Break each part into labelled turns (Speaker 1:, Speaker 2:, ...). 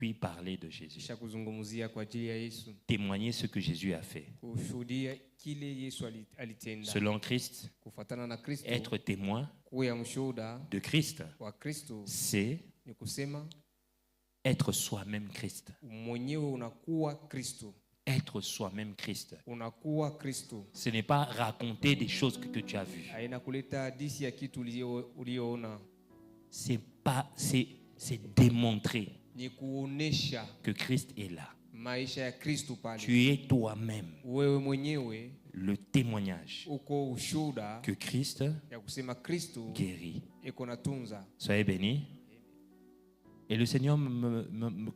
Speaker 1: puis parler de Jésus.
Speaker 2: kisha kuzungumzia kwa ajili ya Yesu,
Speaker 1: Témoigner ce que Jésus a fait.
Speaker 2: kushuhudia kile Yesu alitenda.
Speaker 1: Selon Christ,
Speaker 2: Kufuatana na Kristo,
Speaker 1: être témoin
Speaker 2: kuwa mshuhuda
Speaker 1: de Christ,
Speaker 2: wa Kristo
Speaker 1: c'est
Speaker 2: ni kusema
Speaker 1: être soi-même Christ.
Speaker 2: mwenyewe unakuwa Kristo,
Speaker 1: Être soi-même Christ.
Speaker 2: unakuwa Kristo.
Speaker 1: Ce n'est pas raconter des choses que tu as vues.
Speaker 2: Haina kuleta hadithi ya kitu ulioona,
Speaker 1: C'est démontrer
Speaker 2: ni kuonesha
Speaker 1: que Christ est là.
Speaker 2: maisha ya Kristo pale.
Speaker 1: Tu es toi-même
Speaker 2: Wewe mwenyewe
Speaker 1: le témoignage
Speaker 2: uko ushuhuda
Speaker 1: que Christ
Speaker 2: ya kusema Kristo
Speaker 1: guérit.
Speaker 2: iko natunza.
Speaker 1: Soyez bénis. Et le Seigneur,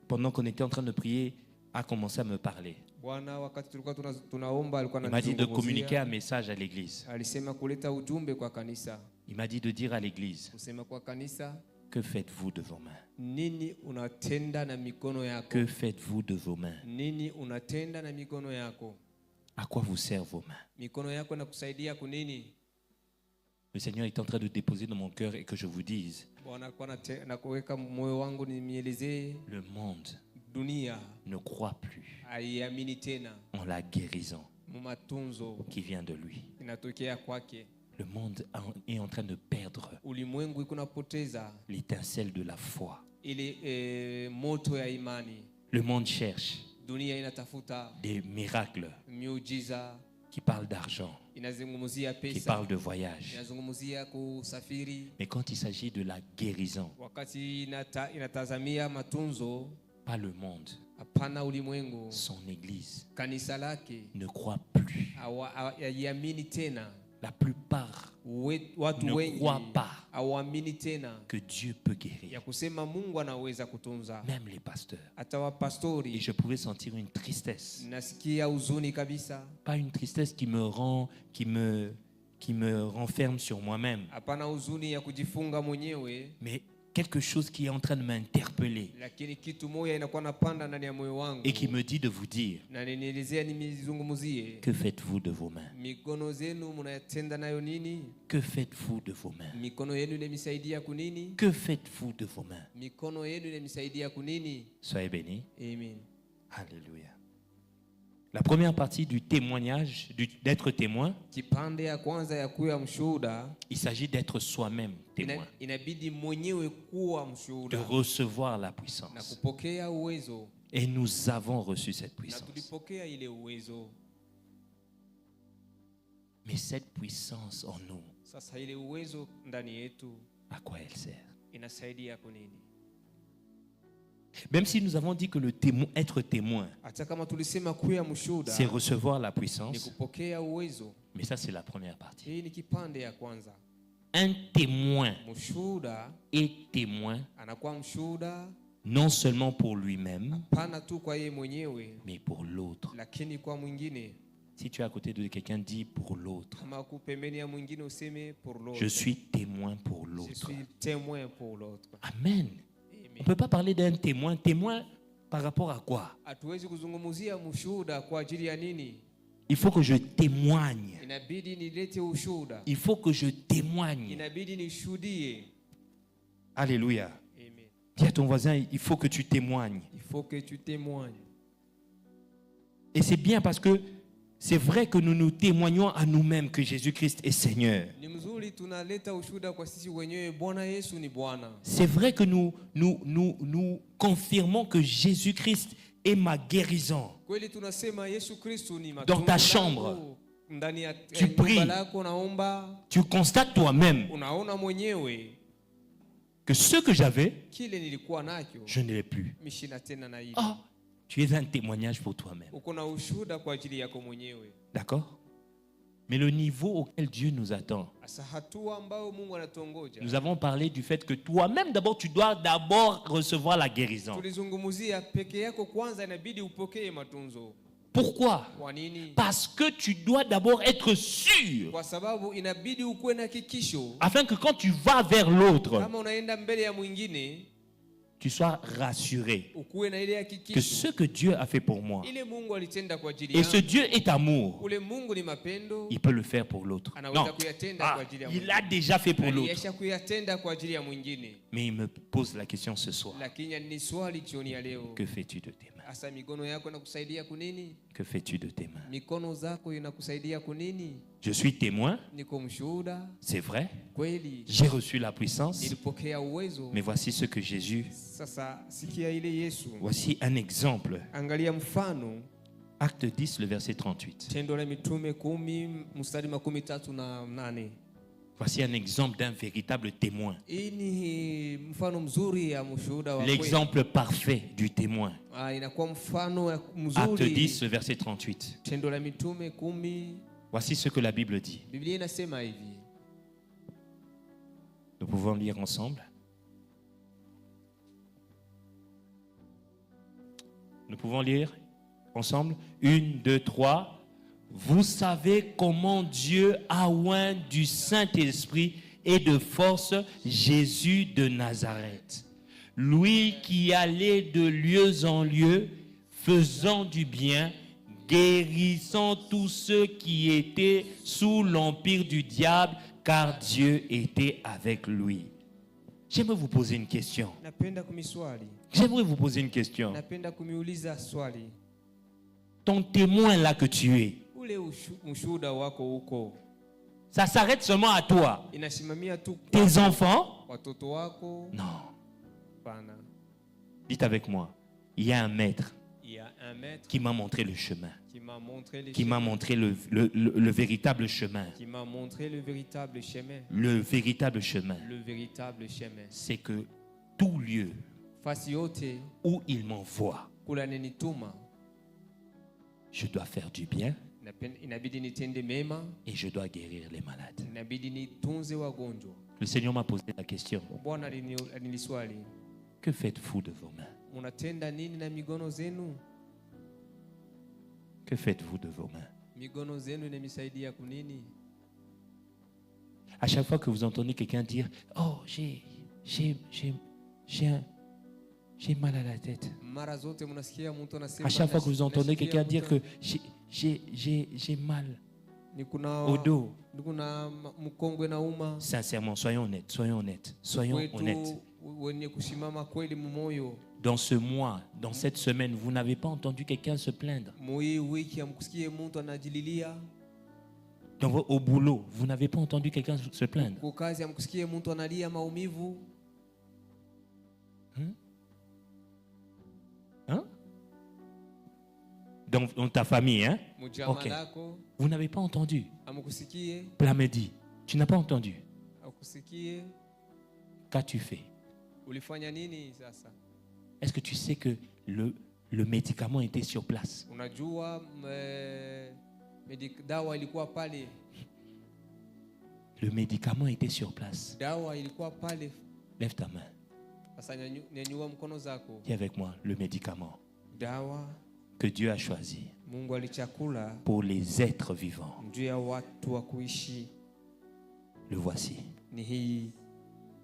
Speaker 1: pendant qu'on était en train de prier, a commencé à me parler.
Speaker 2: Bwana wakati tulikuwa tunaomba alikuwa
Speaker 1: Il m'a dit de
Speaker 2: ananizungumzia.
Speaker 1: communiquer un message à l'église.
Speaker 2: Alisema kuleta ujumbe kwa kanisa.
Speaker 1: Il m'a dit de dire à l'église,
Speaker 2: Kusema kwa kanisa,
Speaker 1: que faites-vous de vos mains?
Speaker 2: nini unatenda na mikono yako?
Speaker 1: Que faites-vous de vos mains?
Speaker 2: Nini unatenda na mikono yako?
Speaker 1: À quoi vous servent vos mains?
Speaker 2: Mikono yako inakusaidia kunini?
Speaker 1: Le Seigneur est en train de déposer dans mon cœur et que je vous dise,
Speaker 2: Bwana alikuwa nakuweka moyo wangu nimielezee,
Speaker 1: le monde
Speaker 2: dunia
Speaker 1: ne croit plus
Speaker 2: haiamini tena
Speaker 1: en la guérison
Speaker 2: matunzo
Speaker 1: qui vient de lui.
Speaker 2: inatokea kwake.
Speaker 1: Le monde est en train de perdre
Speaker 2: Ulimwengu iko napoteza
Speaker 1: l'étincelle de la foi.
Speaker 2: ile moto ya imani.
Speaker 1: Le monde cherche
Speaker 2: Dunia inatafuta
Speaker 1: des miracles
Speaker 2: miujiza,
Speaker 1: qui parlent d'argent,
Speaker 2: inazungumzia
Speaker 1: qui
Speaker 2: pesa,
Speaker 1: parlent de voyage.
Speaker 2: inazungumzia kusafiri.
Speaker 1: Mais quand il s'agit de la guérison,
Speaker 2: Wakati inatazamia matunzo,
Speaker 1: pas le monde,
Speaker 2: hapana, ulimwengu,
Speaker 1: son église
Speaker 2: kanisa lake
Speaker 1: ne croit plus.
Speaker 2: haiamini tena.
Speaker 1: La plupart
Speaker 2: Watu
Speaker 1: ne
Speaker 2: wengi
Speaker 1: croient pas
Speaker 2: hawaamini tena
Speaker 1: que Dieu peut
Speaker 2: ya
Speaker 1: guérir.
Speaker 2: kusema Mungu anaweza kutunza.
Speaker 1: Même les pasteurs.
Speaker 2: Hata
Speaker 1: Et
Speaker 2: wapastori
Speaker 1: je pouvais sentir une tristesse.
Speaker 2: nasikia huzuni kabisa.
Speaker 1: Pas une tristesse qui me renferme sur moi-même,
Speaker 2: Hapana huzuni ya kujifunga mwenyewe,
Speaker 1: mais quelque chose qui est en train de m'interpeller
Speaker 2: lakini kitu moja inakuwa napanda ndani ya moyo wangu
Speaker 1: et qui me dit de vous dire,
Speaker 2: na ninielezea, nimizungumzie.
Speaker 1: que faites-vous de vos mains?
Speaker 2: Mikono zenu mnayatenda nayo nini?
Speaker 1: Que faites-vous de vos mains?
Speaker 2: Mikono yenu inamisaidia kunini?
Speaker 1: Que faites-vous de vos mains?
Speaker 2: Mikono yenu inamisaidia kunini?
Speaker 1: Soyez bénis.
Speaker 2: Amen.
Speaker 1: Alléluia. La première partie du témoignage, d'être témoin,
Speaker 2: Kipande ya kwanza ya kuwa mshuhuda,
Speaker 1: il s'agit d'être soi-même témoin,
Speaker 2: inabidi mwenyewe kuwa
Speaker 1: de
Speaker 2: mshuhuda
Speaker 1: recevoir la
Speaker 2: na
Speaker 1: puissance.
Speaker 2: kupokea uwezo,
Speaker 1: Et nous avons reçu cette
Speaker 2: na
Speaker 1: puissance.
Speaker 2: tulipokea ile uwezo.
Speaker 1: Mais cette puissance en nous,
Speaker 2: Sasa ile uwezo ndani yetu
Speaker 1: à quoi elle sert?
Speaker 2: inasaidia kunini?
Speaker 1: Même si nous avons dit que être témoin,
Speaker 2: Hata kama tulisema kuwa mshuhuda
Speaker 1: c'est recevoir la
Speaker 2: ni
Speaker 1: puissance,
Speaker 2: kupokea uwezo,
Speaker 1: mais ça c'est la première partie.
Speaker 2: hii ni kipande ya kwanza.
Speaker 1: Un témoin
Speaker 2: Mshuhuda
Speaker 1: est témoin
Speaker 2: anakuwa mshuhuda
Speaker 1: non seulement pour lui-même,
Speaker 2: pana tu kwa yeye mwenyewe,
Speaker 1: mais pour l'autre.
Speaker 2: lakini kwa mwingine.
Speaker 1: Si tu es à côté de quelqu'un, dis pour l'autre.
Speaker 2: Kama uko pembeni ya mwingine useme pour l'autre.
Speaker 1: Je suis témoin pour
Speaker 2: Je
Speaker 1: l'autre.
Speaker 2: suis témoin pour l'autre.
Speaker 1: Amen. On ne
Speaker 2: Amen.
Speaker 1: peut pas parler d'un témoin. Témoin par rapport à quoi?
Speaker 2: Hatuwezi kuzungumzia mshuhuda kwa ajili ya nini?
Speaker 1: Il faut que je témoigne.
Speaker 2: Inabidi nilete ushuhuda.
Speaker 1: Il faut que je témoigne.
Speaker 2: Inabidi nishuhudie.
Speaker 1: Alléluia.
Speaker 2: Amen.
Speaker 1: Dis à ton voisin, il faut que tu témoignes.
Speaker 2: Il faut que tu témoignes.
Speaker 1: Et c'est bien parce que c'est vrai que nous nous témoignons à nous-mêmes que Jésus-Christ est Seigneur.
Speaker 2: Ni mzuri tunaleta ushuhuda kwa sisi wenyewe, Bwana Yesu ni Bwana.
Speaker 1: C'est vrai que nous confirmons que Jésus-Christ est ma guérison.
Speaker 2: Kweli tunasema Yesu Kristo ni
Speaker 1: Dans ta chambre,
Speaker 2: ndani ya
Speaker 1: tu pries.
Speaker 2: nyumba lako naomba,
Speaker 1: Tu constates toi-même
Speaker 2: unaona mwenyewe
Speaker 1: que ce que j'avais,
Speaker 2: kile nilikuwa nacho
Speaker 1: je ne l'ai plus.
Speaker 2: mishina tena na hivi.
Speaker 1: Ah, tu es un témoignage pour toi-même.
Speaker 2: Uko na ushuhuda kwa ajili yako mwenyewe.
Speaker 1: D'accord? Mais le niveau auquel Dieu nous attend,
Speaker 2: Asa hatua ambayo Mungu anatuongoja.
Speaker 1: nous avons parlé du fait que toi-même, d'abord, tu dois d'abord recevoir la guérison.
Speaker 2: Tulizungumzia peke yako kwanza inabidi upokee matunzo.
Speaker 1: Pourquoi?
Speaker 2: Kwa nini?
Speaker 1: Parce que tu dois d'abord être sûr,
Speaker 2: Kwa sababu inabidi ukuwe na hakikisho
Speaker 1: afin que quand tu vas vers l'autre,
Speaker 2: kama unaenda mbele ya mwingine,
Speaker 1: tu sois rassuré
Speaker 2: ukuwe na ile
Speaker 1: que
Speaker 2: hakikisho
Speaker 1: ce que Dieu a fait pour moi,
Speaker 2: ile Mungu alitenda kwa ajili
Speaker 1: et ce
Speaker 2: yangu.
Speaker 1: Dieu est amour,
Speaker 2: Ule Mungu ni mapendo,
Speaker 1: il peut le faire pour l'autre.
Speaker 2: anaweza
Speaker 1: Non,
Speaker 2: kuyatenda kwa ajili ya
Speaker 1: il
Speaker 2: mwingine.
Speaker 1: l'a déjà fait pour l'autre.
Speaker 2: Aliyesha kuyatenda kwa ajili ya mwingine.
Speaker 1: Mais il me pose la question ce soir.
Speaker 2: Lakini ni swali jioni ya leo.
Speaker 1: Que fais-tu de tes mains?
Speaker 2: Asa mikono yako inakusaidia kunini?
Speaker 1: Que fais-tu de tes mains?
Speaker 2: Mikono zako inakusaidia kunini?
Speaker 1: Je suis témoin,
Speaker 2: Niko mshuhuda,
Speaker 1: c'est vrai.
Speaker 2: kweli
Speaker 1: J'ai reçu la puissance.
Speaker 2: nilipokea uwezo.
Speaker 1: Mais voici ce que Jésus...
Speaker 2: Sasa sikia ile Yesu.
Speaker 1: Voici un exemple.
Speaker 2: Angalia mfano.
Speaker 1: Acte 10, le verset 38.
Speaker 2: Tendo la Mitume 10 mstari 38.
Speaker 1: Voici un exemple d'un véritable témoin.
Speaker 2: Hii ni mfano mzuri ya mshuhuda wa kweli.
Speaker 1: L'exemple parfait du témoin.
Speaker 2: Inakuwa mfano
Speaker 1: Acte
Speaker 2: mzuri.
Speaker 1: 10, le verset 38.
Speaker 2: Tendo la Mitume 10.
Speaker 1: Voici ce que la Bible dit.
Speaker 2: Biblia inasema hivi.
Speaker 1: Nous pouvons lire ensemble. Nous pouvons lire ensemble. 1, 2, 3. Vous savez comment Dieu a oint du Saint-Esprit et de force Jésus de Nazareth. Lui qui allait de lieu en lieu, faisant du bien, guérissant tous ceux qui étaient sous l'empire du diable, car Dieu était avec lui. J'aimerais vous poser une question.
Speaker 2: Napenda kumiswali.
Speaker 1: J'aimerais vous poser une question.
Speaker 2: Napenda kumiuliza swali.
Speaker 1: Ton témoin là que tu es,
Speaker 2: Ule mshuhuda wako huko.
Speaker 1: ça s'arrête seulement à toi.
Speaker 2: Inasimamia tu
Speaker 1: Tes enfants?
Speaker 2: watoto wako?
Speaker 1: Non.
Speaker 2: Pana.
Speaker 1: Dites avec moi. Il y a un maître
Speaker 2: Il y a un maître
Speaker 1: qui m'a montré le chemin,
Speaker 2: qui m'a montré le
Speaker 1: qui m'a
Speaker 2: chemin.
Speaker 1: montré le véritable chemin.
Speaker 2: Qui m'a montré le véritable chemin.
Speaker 1: Le véritable chemin,
Speaker 2: Le véritable chemin.
Speaker 1: c'est que tout lieu
Speaker 2: Fasi yote
Speaker 1: où il m'envoie,
Speaker 2: kula nenituma.
Speaker 1: je dois faire du bien
Speaker 2: Inabidi nitende mema.
Speaker 1: et je dois guérir les malades.
Speaker 2: Inabidi nitunze wagonjwa.
Speaker 1: Le Seigneur m'a posé la question.
Speaker 2: Bwana aliniswali.
Speaker 1: Que faites-vous de vos mains?
Speaker 2: Unatenda nini na migono zenu?
Speaker 1: Que faites-vous de vos mains?
Speaker 2: Migono zenu inamisaidia kunini?
Speaker 1: À chaque fois que vous entendez quelqu'un dire « Oh, j'ai mal à la tête. »
Speaker 2: Mara zote mnasikia mtu anasema.
Speaker 1: À chaque fois que vous entendez quelqu'un dire que j'ai mal au dos.
Speaker 2: Kuna mkongwe na uma.
Speaker 1: Sincèrement, soyons honnêtes, soyons honnêtes, soyons honnêtes.
Speaker 2: Wenye kusimama kweli mumoyo.
Speaker 1: Dans ce mois, dans cette semaine, vous n'avez pas entendu quelqu'un se plaindre.
Speaker 2: Moi wiki amkusikie mtu anajililia.
Speaker 1: Au boulot, vous n'avez pas entendu quelqu'un se plaindre.
Speaker 2: Kwa kazi amkusikie mtu analia maumivu.
Speaker 1: Hein? Dans ta famille, hein?
Speaker 2: Mujama lako.
Speaker 1: Vous n'avez pas entendu.
Speaker 2: Amkusikie.
Speaker 1: Plamedi, tu n'as pas entendu.
Speaker 2: Akusikie.
Speaker 1: Qu'as-tu fait?
Speaker 2: Ulifanya nini sasa?
Speaker 1: Est-ce que tu sais que le médicament était sur place?
Speaker 2: Unajua dawa ilikuwa pale.
Speaker 1: Le médicament était sur place.
Speaker 2: Dawa ilikuwa pale.
Speaker 1: Lève ta main.
Speaker 2: Sasa nyanyua mkono zako.
Speaker 1: Dis avec moi le médicament
Speaker 2: Dawa
Speaker 1: que Dieu a choisi
Speaker 2: Mungu alichakula
Speaker 1: pour les êtres vivants.
Speaker 2: juu ya watu wa kuishi.
Speaker 1: Le voici.
Speaker 2: Ni hii.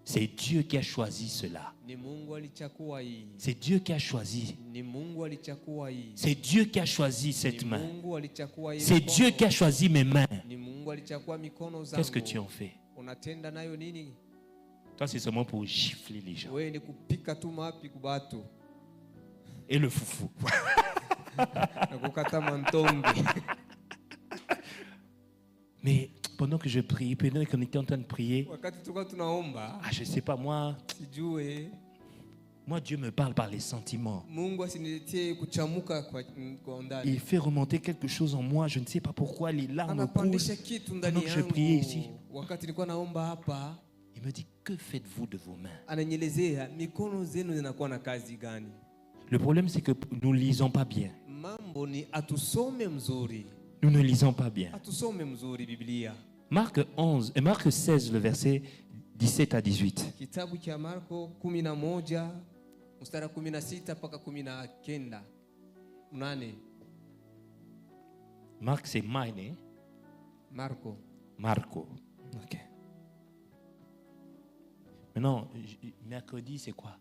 Speaker 1: C'est Dieu qui a choisi cela.
Speaker 2: Ni Mungu alichakua hii.
Speaker 1: C'est Dieu qui a choisi.
Speaker 2: Ni Mungu alichakua hii.
Speaker 1: C'est Dieu qui a choisi cette main.
Speaker 2: Mungu alichakua hii.
Speaker 1: C'est Dieu qui a choisi mes mains.
Speaker 2: Ni Mungu alichakua mikono zangu.
Speaker 1: Qu'est-ce que tu en fais?
Speaker 2: Unatenda nayo nini?
Speaker 1: Toi, c'est seulement pour gifler les gens.
Speaker 2: Wewe ni kupika tu mapi kubatu.
Speaker 1: Et le foufou.
Speaker 2: Na kukata mantonge.
Speaker 1: Mais pendant que je prie, pendant qu'on était en train de prier,
Speaker 2: Wakati tulikuwa tunaomba,
Speaker 1: je sais pas, moi Dieu me parle par les sentiments.
Speaker 2: Mungu asiniletee kuchamuka kwa ndani.
Speaker 1: Il fait remonter quelque chose en moi, je ne sais pas pourquoi, les larmes coulent.
Speaker 2: Anapandisha kitu ndani
Speaker 1: Pendant que je priais ici,
Speaker 2: yangu. Wakati nilikuwa naomba hapa,
Speaker 1: il me dit, que faites-vous de vos mains?
Speaker 2: ananielezea mikono zenu zinakuwa na kazi gani.
Speaker 1: Le problème, c'est que nous ne lisons pas bien.
Speaker 2: Mambo ni atusome mzuri.
Speaker 1: Nous ne lisons pas bien.
Speaker 2: Atusome mzuri Biblia.
Speaker 1: Marc 16, le verset 17 à 18.
Speaker 2: Kitabu cha Marko 11 mstari 16 mpaka 19.
Speaker 1: Marc, c'est mine,
Speaker 2: Marco.
Speaker 1: Marco. Ok. Maintenant, mercredi, c'est quoi?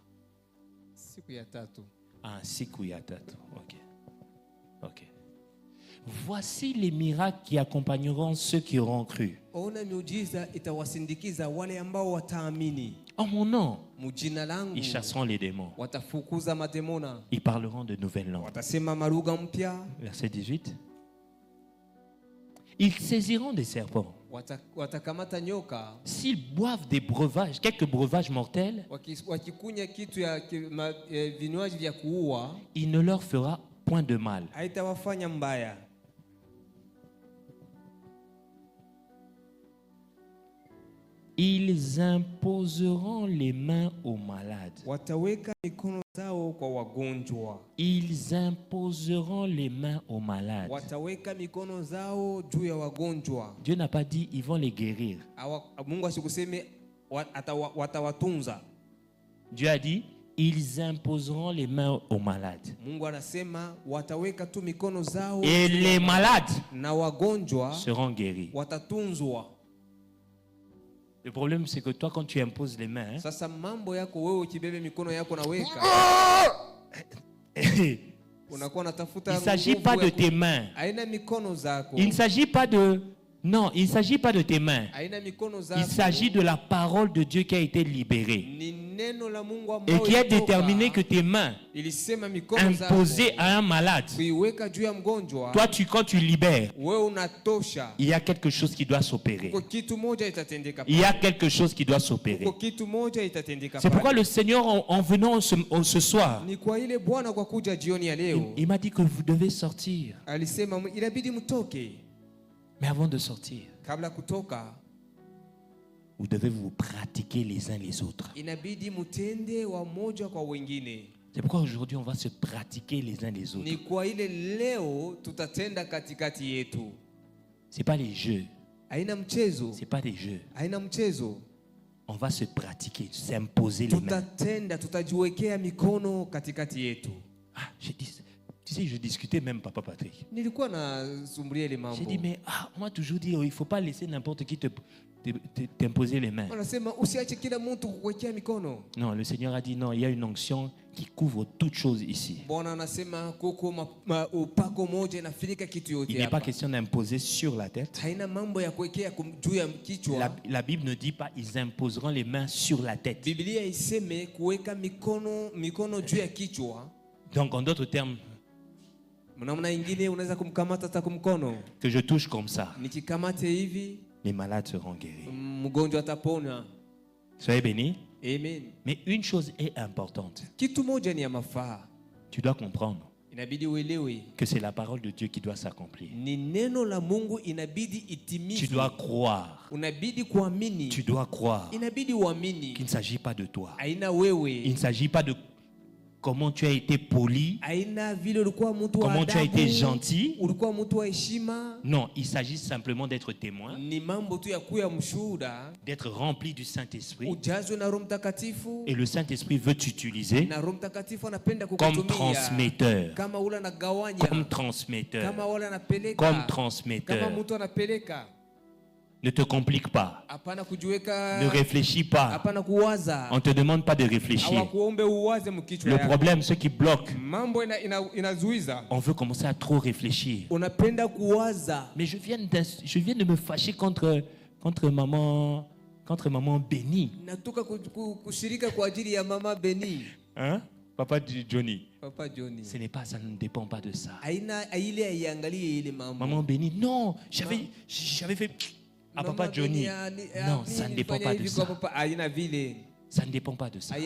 Speaker 2: Siku ya tatu.
Speaker 1: Ah, siku ya tatu. Ok. Ok. Voici les miracles qui accompagneront ceux qui auront cru.
Speaker 2: Ona miujiza itawasindikiza wale ambao wataamini.
Speaker 1: En mon nom,
Speaker 2: Mujina langu
Speaker 1: ils chasseront les démons.
Speaker 2: watafukuza mademona.
Speaker 1: Ils parleront de nouvelles langues.
Speaker 2: Watasema malugha mpya.
Speaker 1: Verset 18. Ils saisiront des serpents.
Speaker 2: Watakamata nyoka.
Speaker 1: S'ils boivent des breuvages, quelques breuvages mortels,
Speaker 2: Wakikunya kitu ya vinywaji vya kuua,
Speaker 1: il ne leur fera point de mal.
Speaker 2: haitawafanya mbaya.
Speaker 1: Ils imposeront les mains aux malades.
Speaker 2: Wataweka mikono zao kwa wagonjwa.
Speaker 1: Ils imposeront les mains aux malades.
Speaker 2: Wataweka mikono zao juu ya wagonjwa.
Speaker 1: Dieu n'a pas dit ils vont les guérir.
Speaker 2: Mungu asikuseme watawatunza.
Speaker 1: Dieu a dit ils imposeront les mains aux malades.
Speaker 2: Mungu anasema wataweka tu mikono zao
Speaker 1: Et les malades
Speaker 2: na wagonjwa
Speaker 1: seront guéris.
Speaker 2: watatunzwa.
Speaker 1: Le problème c'est que toi quand tu imposes les mains,
Speaker 2: Sasa mambo yako wewe ukibebe mikono yako na weka. Unakuwa unatafuta.
Speaker 1: Il ne s'agit pas de tes mains.
Speaker 2: Haina mikono zako.
Speaker 1: Il ne s'agit pas de non, il ne s'agit pas de tes mains.
Speaker 2: Haina mikono zako.
Speaker 1: Il s'agit de la parole de Dieu qui a été libérée
Speaker 2: Ni neno la Mungu ambao
Speaker 1: et qui a déterminé que tes mains
Speaker 2: ilisema mikono zako
Speaker 1: imposées à un malade,
Speaker 2: kuiweka juu ya mgonjwa.
Speaker 1: toi quand tu libères,
Speaker 2: Wewe unatosha.
Speaker 1: il y a quelque chose qui doit s'opérer.
Speaker 2: Kwa kitu moja itatendeka.
Speaker 1: Il y a quelque chose qui doit s'opérer.
Speaker 2: Kwa kitu moja itatendeka.
Speaker 1: C'est pourquoi le Seigneur en venant ce soir,
Speaker 2: Ni kwa ile Bwana kwa kuja jioni ya leo.
Speaker 1: il m'a dit que vous devez sortir.
Speaker 2: Alisema inabidi mtoke.
Speaker 1: Mais avant de sortir,
Speaker 2: Kabla kutoka,
Speaker 1: vous devez vous pratiquer les uns les autres.
Speaker 2: inabidi mutende wa moja kwa wengine.
Speaker 1: C'est pourquoi aujourd'hui on va se pratiquer les uns les autres.
Speaker 2: Ni kwa ile leo tutatenda katikati yetu.
Speaker 1: C'est pas les jeux.
Speaker 2: Haina mchezo.
Speaker 1: C'est pas des jeux.
Speaker 2: Haina mchezo.
Speaker 1: On va se pratiquer, s'imposer les mains.
Speaker 2: Tutatenda, tutajiwekea mikono katikati yetu.
Speaker 1: Ah, j'ai dit, tu sais, je discutais même Papa Patrick.
Speaker 2: Nilikuwa nasumbulia ile mambo.
Speaker 1: J'ai dit, mais on m'a toujours dit, il ne faut pas laisser n'importe qui t'imposer les mains.
Speaker 2: Wanasema usiache kila mtu kukuwekea mikono.
Speaker 1: Non, le Seigneur a dit non, il y a une onction qui couvre toutes choses ici.
Speaker 2: Bwana anasema kuko upako moja inafunika kitu yote.
Speaker 1: Il n'est pas question d'imposer sur la tête.
Speaker 2: Haina mambo ya kuwekea juu ya kichwa.
Speaker 1: La Bible ne dit pas ils imposeront les mains sur la tête.
Speaker 2: Biblia iseme kuweka mikono juu ya kichwa.
Speaker 1: Donc en d'autres termes,
Speaker 2: namna nyingine unaweza kumkamata hata kumkono.
Speaker 1: Que je touche comme ça.
Speaker 2: Nikikamate hivi,
Speaker 1: les malades seront guéris.
Speaker 2: Mgonjwa atapona.
Speaker 1: Soyez bénis.
Speaker 2: Amen.
Speaker 1: Mais une chose est importante.
Speaker 2: Kitu moja ni ya mafaa.
Speaker 1: Tu dois comprendre
Speaker 2: inabidi uelewe
Speaker 1: que c'est la parole de Dieu qui doit s'accomplir.
Speaker 2: Ni neno la Mungu inabidi itimizwe.
Speaker 1: Tu dois croire.
Speaker 2: Unabidi kuamini.
Speaker 1: Tu dois croire.
Speaker 2: Inabidi uamini.
Speaker 1: Qu'il ne s'agit pas de toi.
Speaker 2: Haina wewe.
Speaker 1: Il ne s'agit pas de comment tu as été poli, comment tu as été gentil. Non, il s'agit simplement d'être témoin, d'être rempli du Saint-Esprit. Et le Saint-Esprit veut t'utiliser comme transmetteur. Comme transmetteur. Comme transmetteur. Ne te complique pas. Ne réfléchis pas. On ne te demande pas de réfléchir. Le problème, ce qui bloque, on veut commencer à trop réfléchir. Mais je viens de me fâcher contre maman Béni. Hein? Papa Johnny. Ce n'est pas, ça ne dépend pas de ça. Maman Béni, non, j'avais fait... Ah, Papa Johnny, non, ça ne dépend pas de ça. Ça ne dépend pas de ça.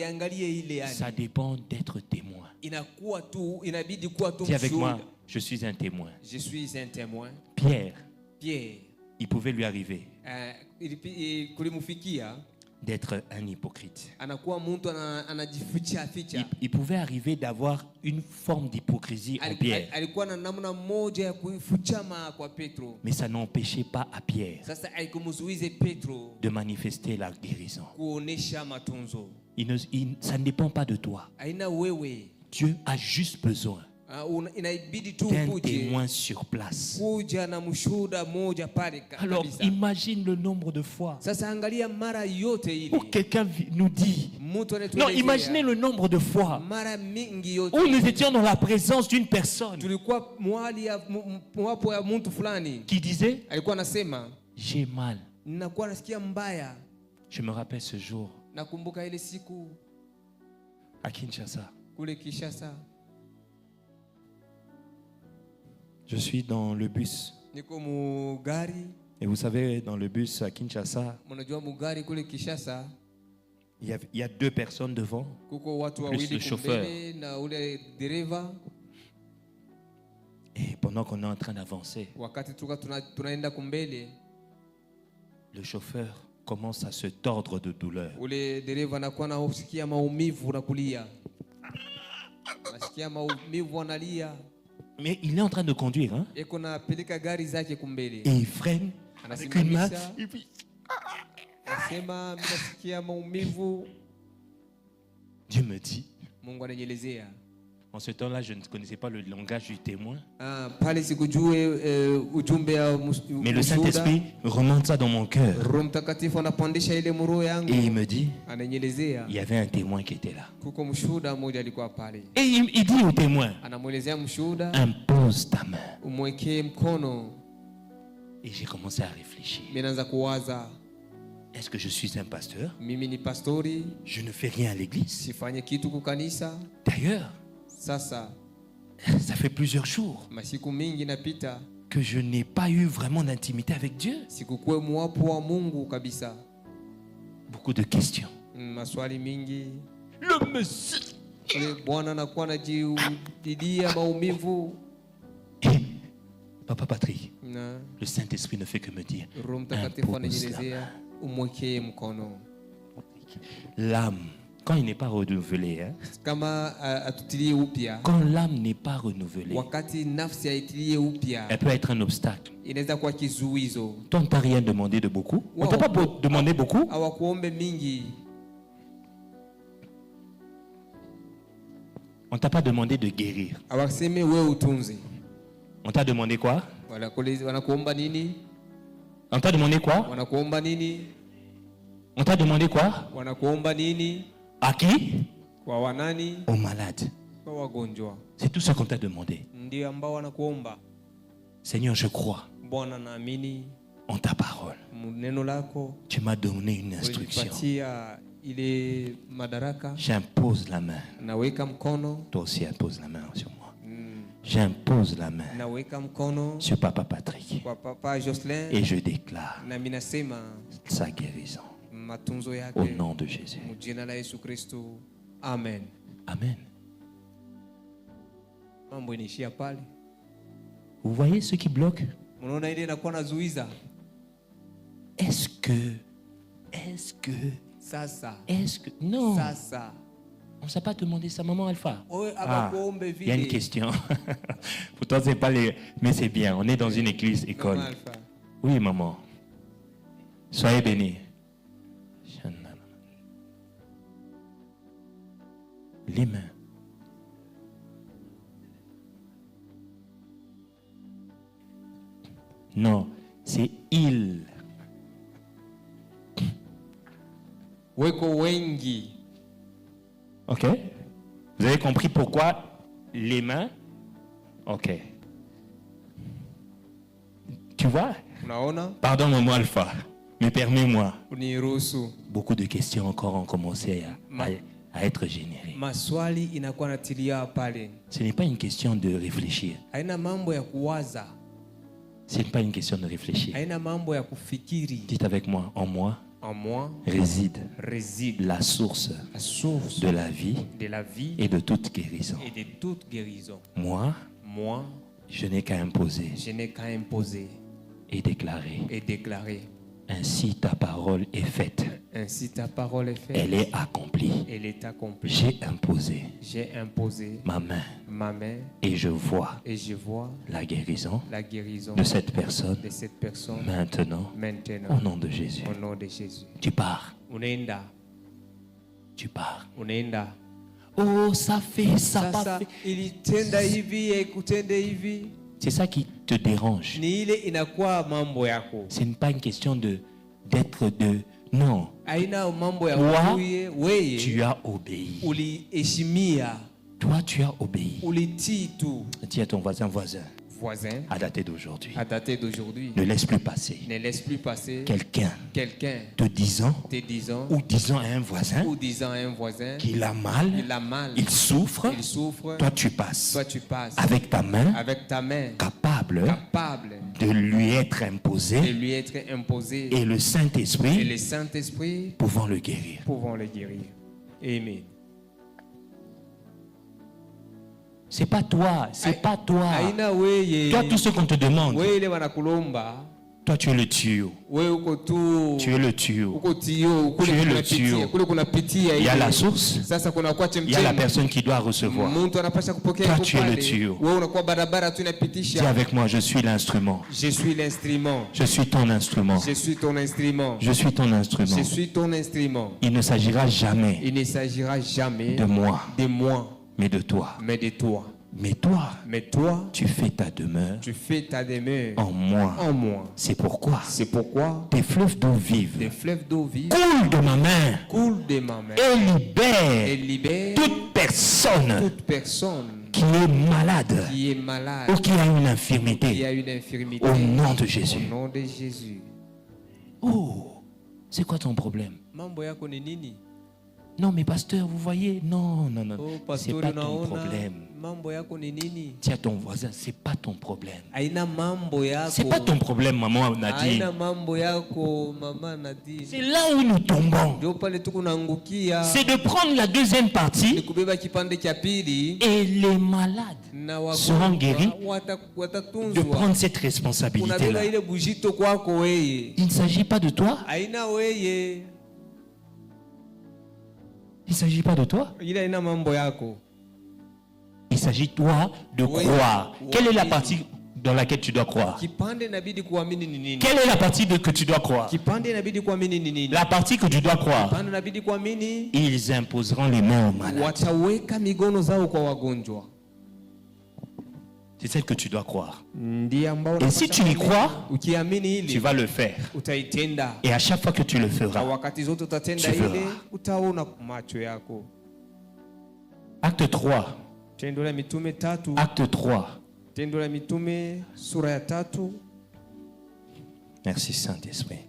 Speaker 1: Ça dépend d'être témoin. Dis avec moi, je suis un témoin.
Speaker 2: Je suis un témoin.
Speaker 1: Pierre, il pouvait lui arriver d'être un hypocrite. Il pouvait arriver d'avoir une forme d'hypocrisie en Pierre. Mais ça n'empêchait pas à Pierre de manifester la guérison. Ça ne dépend pas de toi. Dieu a juste besoin d'un témoin sur place. Alors imagine le nombre de fois où quelqu'un nous dit Non, imaginez le nombre de fois
Speaker 2: mara mingi yote
Speaker 1: où nous étions dans la présence d'une personne
Speaker 2: tulikuwa mwali ya mwapo ya mtu fulani
Speaker 1: qui disait
Speaker 2: alikuwa anasema
Speaker 1: j'ai mal.
Speaker 2: ninakuwa nasikia mbaya.
Speaker 1: Je me rappelle ce jour
Speaker 2: Nakumbuka ile siku
Speaker 1: à Kinshasa.
Speaker 2: kule Kinshasa,
Speaker 1: Je suis dans le bus.
Speaker 2: niko mugari.
Speaker 1: Et vous savez, dans le bus à Kinshasa,
Speaker 2: Mnajua mugari kule Kinshasa
Speaker 1: il y a deux personnes devant,
Speaker 2: kuko watu
Speaker 1: plus
Speaker 2: wawili
Speaker 1: le chauffeur.
Speaker 2: kumbele na ule dereva.
Speaker 1: Et pendant qu'on est en train d'avancer,
Speaker 2: Wakati tunaenda kumbele,
Speaker 1: le chauffeur commence à se tordre de douleur.
Speaker 2: ule dereva anakuwa anasikia maumivu na kulia, nasikia maumivu analia.
Speaker 1: Mais il est en train de conduire, hein?
Speaker 2: Eko na peleka gari zake kumbele,
Speaker 1: Et il freine avec une main.
Speaker 2: anasimamisha,
Speaker 1: Et puis,
Speaker 2: anasema mimi nasikia maumivu.
Speaker 1: Dieu me dit,
Speaker 2: Mungu ananielezea,
Speaker 1: en ce temps-là, je ne connaissais pas le langage du témoin.
Speaker 2: pale sikujue ujumbe ya
Speaker 1: Mais le Saint-Esprit remonte ça dans mon cœur.
Speaker 2: Roho Mtakatifu anapandisha ile mroho yangu,
Speaker 1: Et il me dit,
Speaker 2: ananielezea
Speaker 1: il y avait un témoin qui était là.
Speaker 2: kuko mshuhuda mmoja alikuwa pale.
Speaker 1: Et il dit au témoin,
Speaker 2: Anamuelezea mshuhuda,
Speaker 1: impose ta main.
Speaker 2: umwekee mkono.
Speaker 1: Et j'ai commencé à réfléchir.
Speaker 2: Mimi naanza kuwaza,
Speaker 1: Est-ce que je suis un pasteur?
Speaker 2: mimi ni pastori,
Speaker 1: Je ne fais rien à l'église.
Speaker 2: sifanye kitu kukanisa.
Speaker 1: D'ailleurs,
Speaker 2: Sasa
Speaker 1: ça fait plusieurs jours
Speaker 2: masiku mingi napita,
Speaker 1: que je n'ai pas eu vraiment d'intimité avec Dieu.
Speaker 2: sikukuwe mwapo wa Mungu kabisa.
Speaker 1: Beaucoup de questions.
Speaker 2: Maswali mingi,
Speaker 1: Le Messie.
Speaker 2: ule Bwana anakuwa anajididia maumivu,
Speaker 1: Et Papa Patrick,
Speaker 2: na
Speaker 1: le Saint-Esprit ne fait que me dire,
Speaker 2: Roho Mtakatifu
Speaker 1: impose la
Speaker 2: ananielezea
Speaker 1: main.
Speaker 2: umwekee mkono.
Speaker 1: L'âme, quand il n'est pas renouvelé, hein,
Speaker 2: Kama atutilie upya,
Speaker 1: quand l'âme n'est pas renouvelée,
Speaker 2: wakati nafsi haitilie upya,
Speaker 1: elle peut être un obstacle.
Speaker 2: inaweza kuwa kizuizo.
Speaker 1: Toi, on ne t'a rien demandé de beaucoup. On ne
Speaker 2: Wow.
Speaker 1: t'a pas demandé beaucoup.
Speaker 2: Hawakuombe mingi,
Speaker 1: On ne t'a pas demandé de guérir.
Speaker 2: hawaseme wewe utunze.
Speaker 1: On t'a demandé quoi?
Speaker 2: Wanakuomba nini?
Speaker 1: On t'a demandé quoi?
Speaker 2: Wanakuomba nini?
Speaker 1: On t'a demandé quoi?
Speaker 2: Wanakuomba nini?
Speaker 1: À qui?
Speaker 2: Kwa wanani?
Speaker 1: Aux malades.
Speaker 2: Kwa wagonjwa.
Speaker 1: C'est tout ce qu'on t'a demandé.
Speaker 2: Ndio ambao wanakuomba.
Speaker 1: Seigneur, je crois
Speaker 2: Bwana, naamini
Speaker 1: en ta parole.
Speaker 2: neno lako,
Speaker 1: Tu m'as donné une instruction.
Speaker 2: ulinipatia ile madaraka.
Speaker 1: J'impose la main.
Speaker 2: Naweka mkono,
Speaker 1: Toi aussi, impose la main sur moi. J'impose la main
Speaker 2: naweka mkono
Speaker 1: sur Papa Patrick.
Speaker 2: kwa Papa Jocelyn,
Speaker 1: Et je déclare
Speaker 2: na mimi nasema
Speaker 1: sa guérison.
Speaker 2: matunzo
Speaker 1: Au
Speaker 2: yake
Speaker 1: nom de Jésus.
Speaker 2: mjina la Yesu Kristo, amen.
Speaker 1: Amen.
Speaker 2: Mambo inaishia pale.
Speaker 1: Vous voyez ce qui bloque?
Speaker 2: Unaona ile inakuwa nazuiza.
Speaker 1: Est-ce que,
Speaker 2: Sasa
Speaker 1: non,
Speaker 2: sasa
Speaker 1: on ne s'est pas demandé ça, maman Alpha.
Speaker 2: oe
Speaker 1: Ah,
Speaker 2: abakuombe
Speaker 1: il y a une
Speaker 2: vile.
Speaker 1: question. Pourtant, c'est pas les, mais c'est bien. On est dans une église, école.
Speaker 2: Mama Alpha.
Speaker 1: Oui, maman. Soyez bénis. Les mains. Non, c'est il.
Speaker 2: Weko wengi.
Speaker 1: Ok? Vous avez compris pourquoi les mains? Ok. Tu vois?
Speaker 2: Unaona?
Speaker 1: Pardon, maman Alpha, mais permets-moi.
Speaker 2: Uniruhusu.
Speaker 1: Beaucoup de questions encore ont commencé à être générées.
Speaker 2: Maswali inakuwa natilia pale.
Speaker 1: Ce n'est pas une question de réfléchir.
Speaker 2: Haina mambo ya kuwaza.
Speaker 1: Ce n'est pas une question de réfléchir.
Speaker 2: Haina mambo ya kufikiri.
Speaker 1: Dites avec moi, en moi
Speaker 2: En moi
Speaker 1: réside
Speaker 2: réside
Speaker 1: la source
Speaker 2: la source
Speaker 1: de la vie
Speaker 2: de la vie
Speaker 1: et de toute guérison.
Speaker 2: et de toute guérison.
Speaker 1: Moi,
Speaker 2: Moi,
Speaker 1: je n'ai qu'à imposer
Speaker 2: je n'ai qu'à imposer
Speaker 1: et déclarer.
Speaker 2: et déclarer.
Speaker 1: Ainsi ta parole est faite.
Speaker 2: Ainsi ta parole est faite.
Speaker 1: Elle est accomplie.
Speaker 2: Elle est accomplie.
Speaker 1: J'ai imposé
Speaker 2: J'ai imposé
Speaker 1: ma main
Speaker 2: ma main
Speaker 1: et je vois
Speaker 2: et je vois
Speaker 1: la guérison
Speaker 2: la guérison
Speaker 1: de cette personne
Speaker 2: de cette personne
Speaker 1: maintenant
Speaker 2: maintenant
Speaker 1: au nom de Jésus.
Speaker 2: au nom de Jésus.
Speaker 1: Tu pars.
Speaker 2: Unaenda,
Speaker 1: Tu pars.
Speaker 2: unaenda.
Speaker 1: Oh, ça fait, ça pas
Speaker 2: Sasa
Speaker 1: fait.
Speaker 2: ilitenda hivi ikutende hivi,
Speaker 1: C'est ça qui te dérange.
Speaker 2: ni ile inakuwa mambo yako.
Speaker 1: Ce n'est pas une question de d'être de. Non.
Speaker 2: Haina mambo ya
Speaker 1: Toi,
Speaker 2: ubuye. Weye
Speaker 1: tu as obéi.
Speaker 2: uliheshimia,
Speaker 1: Toi, tu as obéi.
Speaker 2: ulitii tu.
Speaker 1: Dis à ton voisin,
Speaker 2: Voisin,
Speaker 1: à dater d'aujourd'hui,
Speaker 2: à dater d'aujourd'hui,
Speaker 1: ne laisse plus passer
Speaker 2: ne laisse plus passer
Speaker 1: quelqu'un
Speaker 2: quelqu'un
Speaker 1: te disant
Speaker 2: te disant
Speaker 1: ou disant à un voisin
Speaker 2: ou disant à un voisin
Speaker 1: qu'il a
Speaker 2: qu'il a
Speaker 1: mal,
Speaker 2: mal,
Speaker 1: il souffre.
Speaker 2: il souffre.
Speaker 1: Toi, tu passes
Speaker 2: Toi, tu passes
Speaker 1: avec ta main
Speaker 2: avec ta main
Speaker 1: capable
Speaker 2: capable
Speaker 1: de lui être
Speaker 2: de
Speaker 1: imposée
Speaker 2: lui être imposé,
Speaker 1: et le
Speaker 2: et
Speaker 1: Saint-Esprit
Speaker 2: le Saint-Esprit
Speaker 1: pouvant le guérir.
Speaker 2: pouvant le guérir. Amen.
Speaker 1: C'est pas toi, c'est pas toi.
Speaker 2: Haina weye.
Speaker 1: Toi, tout ce qu'on te demande,
Speaker 2: Wewe ile wanakulomba,
Speaker 1: toi, tu es le tuyau.
Speaker 2: wewe uko tu,
Speaker 1: Tu es le tuyau.
Speaker 2: uko tio,
Speaker 1: Tu es le
Speaker 2: kunapitia,
Speaker 1: tuyau.
Speaker 2: kule kunapitia
Speaker 1: Il y a
Speaker 2: ile.
Speaker 1: la source,
Speaker 2: Sasa kuna kwa
Speaker 1: il y a la
Speaker 2: chemchemi.
Speaker 1: personne qui doit recevoir.
Speaker 2: Mtu anapasha kupokea
Speaker 1: Toi,
Speaker 2: iko
Speaker 1: tu es le
Speaker 2: pale.
Speaker 1: tuyau.
Speaker 2: Wewe unakuwa barabara tu
Speaker 1: Dis
Speaker 2: inapitisha.
Speaker 1: avec moi, je suis l'instrument.
Speaker 2: Je suis l'instrument.
Speaker 1: Je suis ton instrument.
Speaker 2: Je suis ton instrument.
Speaker 1: Je suis ton instrument.
Speaker 2: Je suis ton instrument.
Speaker 1: Il ne s'agira jamais
Speaker 2: Il ne s'agira jamais
Speaker 1: de moi,
Speaker 2: de moi,
Speaker 1: mais de toi.
Speaker 2: mais de toi.
Speaker 1: Mais toi,
Speaker 2: Mais toi,
Speaker 1: tu fais ta demeure
Speaker 2: tu fais ta demeure
Speaker 1: en moi.
Speaker 2: en moi.
Speaker 1: C'est pourquoi
Speaker 2: C'est pourquoi
Speaker 1: tes fleuves d'eau vive
Speaker 2: des fleuves d'eau vive
Speaker 1: coulent de ma main
Speaker 2: coulent de ma main
Speaker 1: et
Speaker 2: et
Speaker 1: libèrent
Speaker 2: libèrent
Speaker 1: toute personne
Speaker 2: toute personne
Speaker 1: qui est malade
Speaker 2: qui est malade,
Speaker 1: ou qui a une
Speaker 2: qui
Speaker 1: infirmité
Speaker 2: a une infirmité.
Speaker 1: au nom de
Speaker 2: Au
Speaker 1: Jésus.
Speaker 2: nom de Jésus.
Speaker 1: Oh, c'est quoi ton problème?
Speaker 2: Mambo yako ni nini?
Speaker 1: Non, mais pasteur, vous voyez, non, non, non,
Speaker 2: Oh,
Speaker 1: c'est
Speaker 2: pastori,
Speaker 1: pas ton
Speaker 2: unaona
Speaker 1: problème.
Speaker 2: mambo yako ni nini?
Speaker 1: Dis à ton voisin, c'est pas ton problème.
Speaker 2: Haina mambo yako.
Speaker 1: C'est pas ton problème, maman Nadine.
Speaker 2: Haina mambo yako mama Nadine.
Speaker 1: C'est là où nous tombons.
Speaker 2: Ndio pale tu kunaangukia.
Speaker 1: C'est de prendre la deuxième
Speaker 2: Ni
Speaker 1: partie
Speaker 2: kubeba kipande cha pili
Speaker 1: et les malades
Speaker 2: na
Speaker 1: seront guéris de
Speaker 2: watatunzwa.
Speaker 1: prendre cette
Speaker 2: Unabeba
Speaker 1: responsabilité-là.
Speaker 2: ile bujito kwako weye.
Speaker 1: Il ne s'agit pas de toi.
Speaker 2: Haina weye.
Speaker 1: Il ne s'agit pas de toi.
Speaker 2: Ile haina mambo yako.
Speaker 1: Il s'agit toi de
Speaker 2: Oui.
Speaker 1: croire.
Speaker 2: Oui.
Speaker 1: Quelle est la partie dans laquelle tu dois croire?
Speaker 2: Kipande inabidi kuamini ni nini?
Speaker 1: Quelle est la partie que tu dois croire?
Speaker 2: Kipande inabidi kuamini ni nini?
Speaker 1: La partie que tu dois croire.
Speaker 2: Kipande inabidi kuamini.
Speaker 1: Ils imposeront les mains aux malades.
Speaker 2: Wataweka migono zao kwa wagonjwa.
Speaker 1: C'est celle que tu dois croire.
Speaker 2: Ndiye ambao
Speaker 1: Et si tu y crois,
Speaker 2: ukiamini
Speaker 1: tu
Speaker 2: hili
Speaker 1: vas le faire.
Speaker 2: utaitenda.
Speaker 1: Et à chaque fois que tu le
Speaker 2: Na
Speaker 1: feras,
Speaker 2: wakati zote utatenda
Speaker 1: Tu verras.
Speaker 2: ile, utaona kwa macho yako.
Speaker 1: acte 3,
Speaker 2: Tendo la Mitume 3,
Speaker 1: acte 3.
Speaker 2: Tendo la Mitume sura ya 3.
Speaker 1: Merci Saint-Esprit.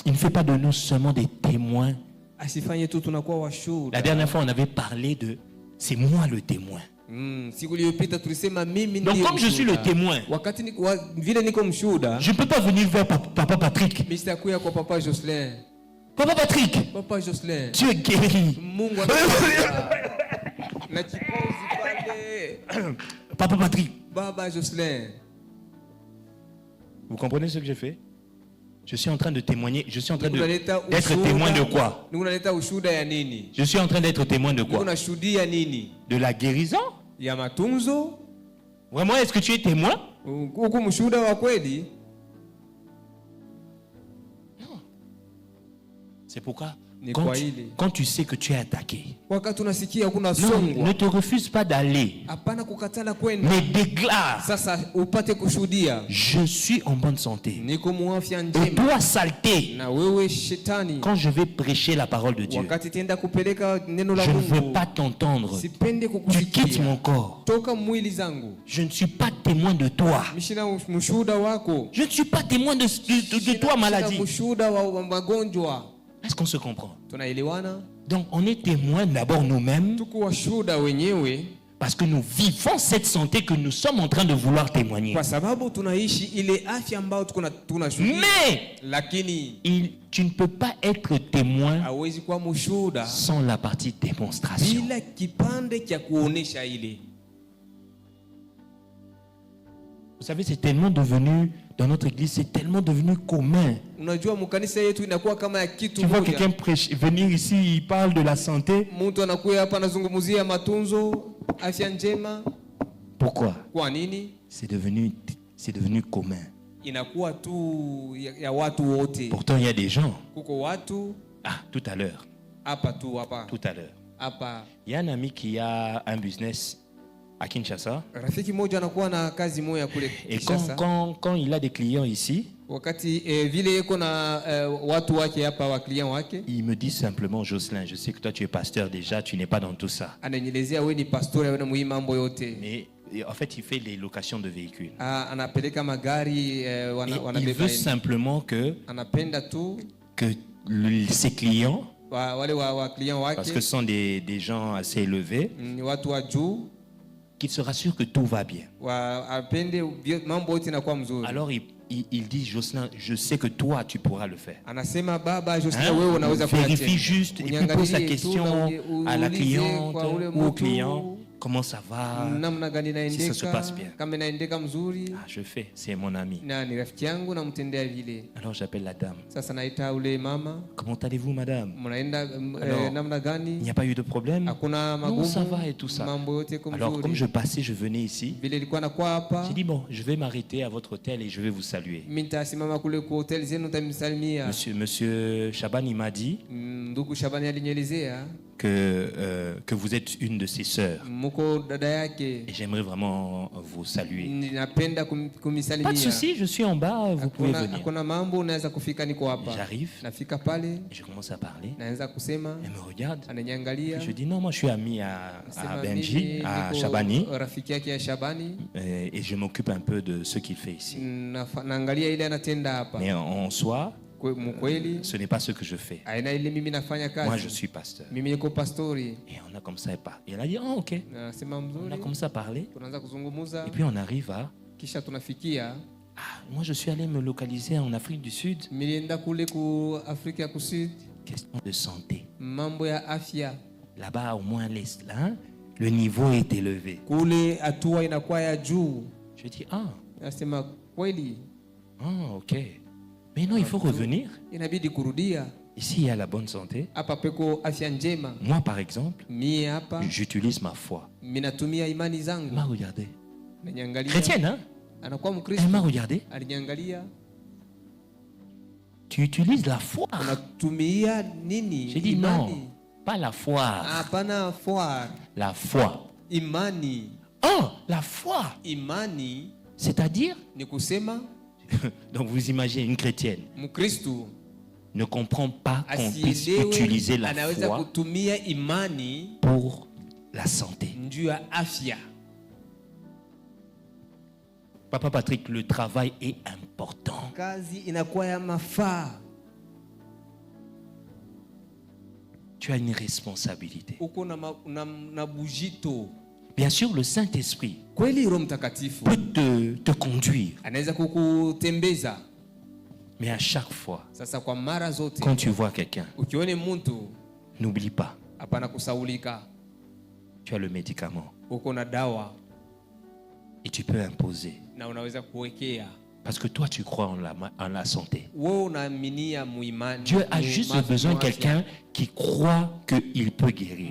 Speaker 1: Il ne fait pas de nous seulement des témoins.
Speaker 2: Asifanye tu tunakuwa washuhuda.
Speaker 1: La dernière fois, on avait parlé de c'est moi le témoin.
Speaker 2: Siku iliyopita tulisema mimi
Speaker 1: Donc
Speaker 2: ndiye
Speaker 1: comme je suis le
Speaker 2: mshuhuda.
Speaker 1: témoin,
Speaker 2: Wakati vile niko mshuhuda,
Speaker 1: je ne peux pas venir vers Papa Patrick.
Speaker 2: mimi sitakuya kwa Papa Jocelyn.
Speaker 1: Papa Patrick,
Speaker 2: Papa Jocelyn,
Speaker 1: tu es guéri.
Speaker 2: Mungu anakupa na chipozi pale.
Speaker 1: Papa Patrick,
Speaker 2: Baba Jocelyn,
Speaker 1: vous comprenez ce que j'ai fait? Je suis en train de témoigner. Je suis en train
Speaker 2: unaleta
Speaker 1: d'être témoin de quoi?
Speaker 2: Unaleta ushuhuda ya nini?
Speaker 1: Je suis en train d'être témoin de quoi?
Speaker 2: Unashuhudia nini?
Speaker 1: De la guérison?
Speaker 2: Ya matunzo?
Speaker 1: Vraiment, est-ce que tu es témoin?
Speaker 2: Huko mshuhuda wa kweli?
Speaker 1: C'est pourquoi
Speaker 2: Ni
Speaker 1: quand
Speaker 2: kwa
Speaker 1: tu,
Speaker 2: hili.
Speaker 1: quand tu sais que tu es attaqué,
Speaker 2: Wakati unasikia kuna
Speaker 1: non,
Speaker 2: songwa,
Speaker 1: ne te refuse pas d'aller,
Speaker 2: hapana kukatala kwenda.
Speaker 1: mais déclare,
Speaker 2: Sasa upate kushuhudia,
Speaker 1: je suis en bonne santé.
Speaker 2: niko muafya
Speaker 1: Et
Speaker 2: njema.
Speaker 1: toi, saleté,
Speaker 2: Na wewe shetani,
Speaker 1: quand je vais prêcher la parole de Dieu,
Speaker 2: wakati tenda kupeleka neno la
Speaker 1: je ne veux
Speaker 2: Mungu,
Speaker 1: pas t'entendre.
Speaker 2: sipende
Speaker 1: Tu quittes
Speaker 2: kukusikia.
Speaker 1: mon corps.
Speaker 2: Toka mwili zangu.
Speaker 1: Je ne suis pas témoin de toi.
Speaker 2: Mishina mshuhuda wako.
Speaker 1: Je ne suis pas témoin de toi, maladie.
Speaker 2: Mshuhuda wa magonjwa.
Speaker 1: Est-ce qu'on se comprend?
Speaker 2: Tunaelewana?
Speaker 1: Donc, on est témoin d'abord nous-mêmes
Speaker 2: Tuko washuhuda wenyewe
Speaker 1: parce que nous vivons cette santé que nous sommes en train de vouloir témoigner.
Speaker 2: kwa sababu tunaishi ile afya ambayo tunashuhudia.
Speaker 1: Mais
Speaker 2: Lakini
Speaker 1: tu ne peux pas être témoin
Speaker 2: hawezi kuwa mshuhuda
Speaker 1: sans la partie démonstration.
Speaker 2: bila kipande cha kuonesha ile.
Speaker 1: Vous savez, c'est tellement devenu, dans notre église, c'est tellement devenu commun.
Speaker 2: Unajua mkanisa yetu inakuwa kama ya kitu
Speaker 1: Tu vois
Speaker 2: moja.
Speaker 1: quelqu'un venir ici, il parle de la santé.
Speaker 2: Mtu anakuja hapa anazungumzia matunzo, afya njema.
Speaker 1: Pourquoi?
Speaker 2: Kwa nini?
Speaker 1: C'est devenu commun.
Speaker 2: Inakuwa tu ya watu wote.
Speaker 1: Pourtant, il y a des gens.
Speaker 2: Kuko watu
Speaker 1: Ah, tout à l'heure.
Speaker 2: hapa tu hapa.
Speaker 1: Tout à l'heure.
Speaker 2: Hapa.
Speaker 1: Il y a un ami qui a un business à Kinshasa.
Speaker 2: Rafiki moja anakuwa na kazi moja kule
Speaker 1: Et
Speaker 2: Kinshasa.
Speaker 1: quand il a des clients ici,
Speaker 2: wakati vile yuko na watu wake hapa wa client wake,
Speaker 1: il me dit simplement, Jocelyn, je sais que toi tu es pasteur déjà, tu n'es pas dans tout ça.
Speaker 2: ananielezea wewe ni pastori, wewe muhimu mambo yote.
Speaker 1: Mais en fait, il fait les locations de véhicules.
Speaker 2: Anapeleka magari
Speaker 1: Et il
Speaker 2: wanabeba.
Speaker 1: veut simplement que
Speaker 2: Anapenda tu
Speaker 1: ses clients,
Speaker 2: wale wa client wake,
Speaker 1: parce que ce sont des gens assez élevés,
Speaker 2: ni watu wa juu,
Speaker 1: qu'il se rassure que tout va bien.
Speaker 2: apende mambo yote inakuwa mzuri.
Speaker 1: Alors il dit, Jocelyn, je sais que toi tu pourras le faire.
Speaker 2: Anasema baba Jocelyn, wewe unaweza
Speaker 1: Vérifie juste, et puis pose la question à la cliente ou au client, comment ça va,
Speaker 2: namna gani
Speaker 1: si ça se passe bien.
Speaker 2: kama inaendeka mzuri.
Speaker 1: Je fais, c'est mon ami.
Speaker 2: Na ni rafiki yangu na mtendea vile.
Speaker 1: Alors j'appelle la dame.
Speaker 2: Sasa naita ule mama.
Speaker 1: Comment allez-vous, madame?
Speaker 2: Mnaenda namna gani?
Speaker 1: Il n'y a pas eu de problème?
Speaker 2: Hakuna magumu.
Speaker 1: Non, ça va et tout ça.
Speaker 2: Mambo yote comme
Speaker 1: Alors comme je passais, je venais ici.
Speaker 2: Vile ilikuwa nakuwa hapa.
Speaker 1: J'ai dit bon, je vais m'arrêter à votre hôtel et je vais vous saluer.
Speaker 2: Mimi nitasimama kule kwa hotel zenu nitamsalimia.
Speaker 1: Monsieur Shaban, il m'a dit
Speaker 2: ndugu Shabani alinielezea
Speaker 1: que vous êtes une de ses sœurs.
Speaker 2: Mko dada yake.
Speaker 1: Et j'aimerais vraiment vous saluer.
Speaker 2: Ninapenda kumisalimia.
Speaker 1: Pas de souci, je suis en bas, vous pouvez venir.
Speaker 2: Hakuna mambo, unaweza kufika, niko hapa.
Speaker 1: J'arrive.
Speaker 2: Nafika pale.
Speaker 1: Je commence à parler.
Speaker 2: Naanza kusema.
Speaker 1: Elle me regarde.
Speaker 2: Ananiangalia.
Speaker 1: Je dis non, moi je suis ami à Benji, à Shabani.
Speaker 2: Rafiki yake ya Shabani.
Speaker 1: Et je m'occupe un peu de ce qu'il fait ici.
Speaker 2: Naangalia ile anatenda hapa.
Speaker 1: Mais en soi, ce n'est pas ce que je fais. Moi, je suis pasteur. Et on a comme ça, et elle a dit, oh, ok. On a commencé à parler. Et puis on arrive à... moi, je suis allé me localiser en Afrique du Sud. Question de santé. Là-bas, au moins, là, le niveau est élevé. Je dis, ok. Mais non, il faut revenir. Ici, il y a la bonne santé. Moi, par exemple, j'utilise ma foi. Elle m'a regardé. Chrétienne, hein? Elle m'a regardé. Tu utilises la foi. J'ai dit non, pas la foi. La foi. Oh, la foi. C'est-à-dire... Donc vous imaginez une chrétienne ne comprend pas qu'on puisse utiliser la foi pour la santé. Papa Patrick, le travail est important. Tu as une responsabilité. Bien sûr, le Saint-Esprit peut te conduire. Mais à chaque fois, quand tu vois quelqu'un, n'oublie pas, tu as le médicament. Et tu peux imposer. Parce que toi, tu crois en la santé. Dieu a juste besoin de quelqu'un qui croit qu'il peut guérir.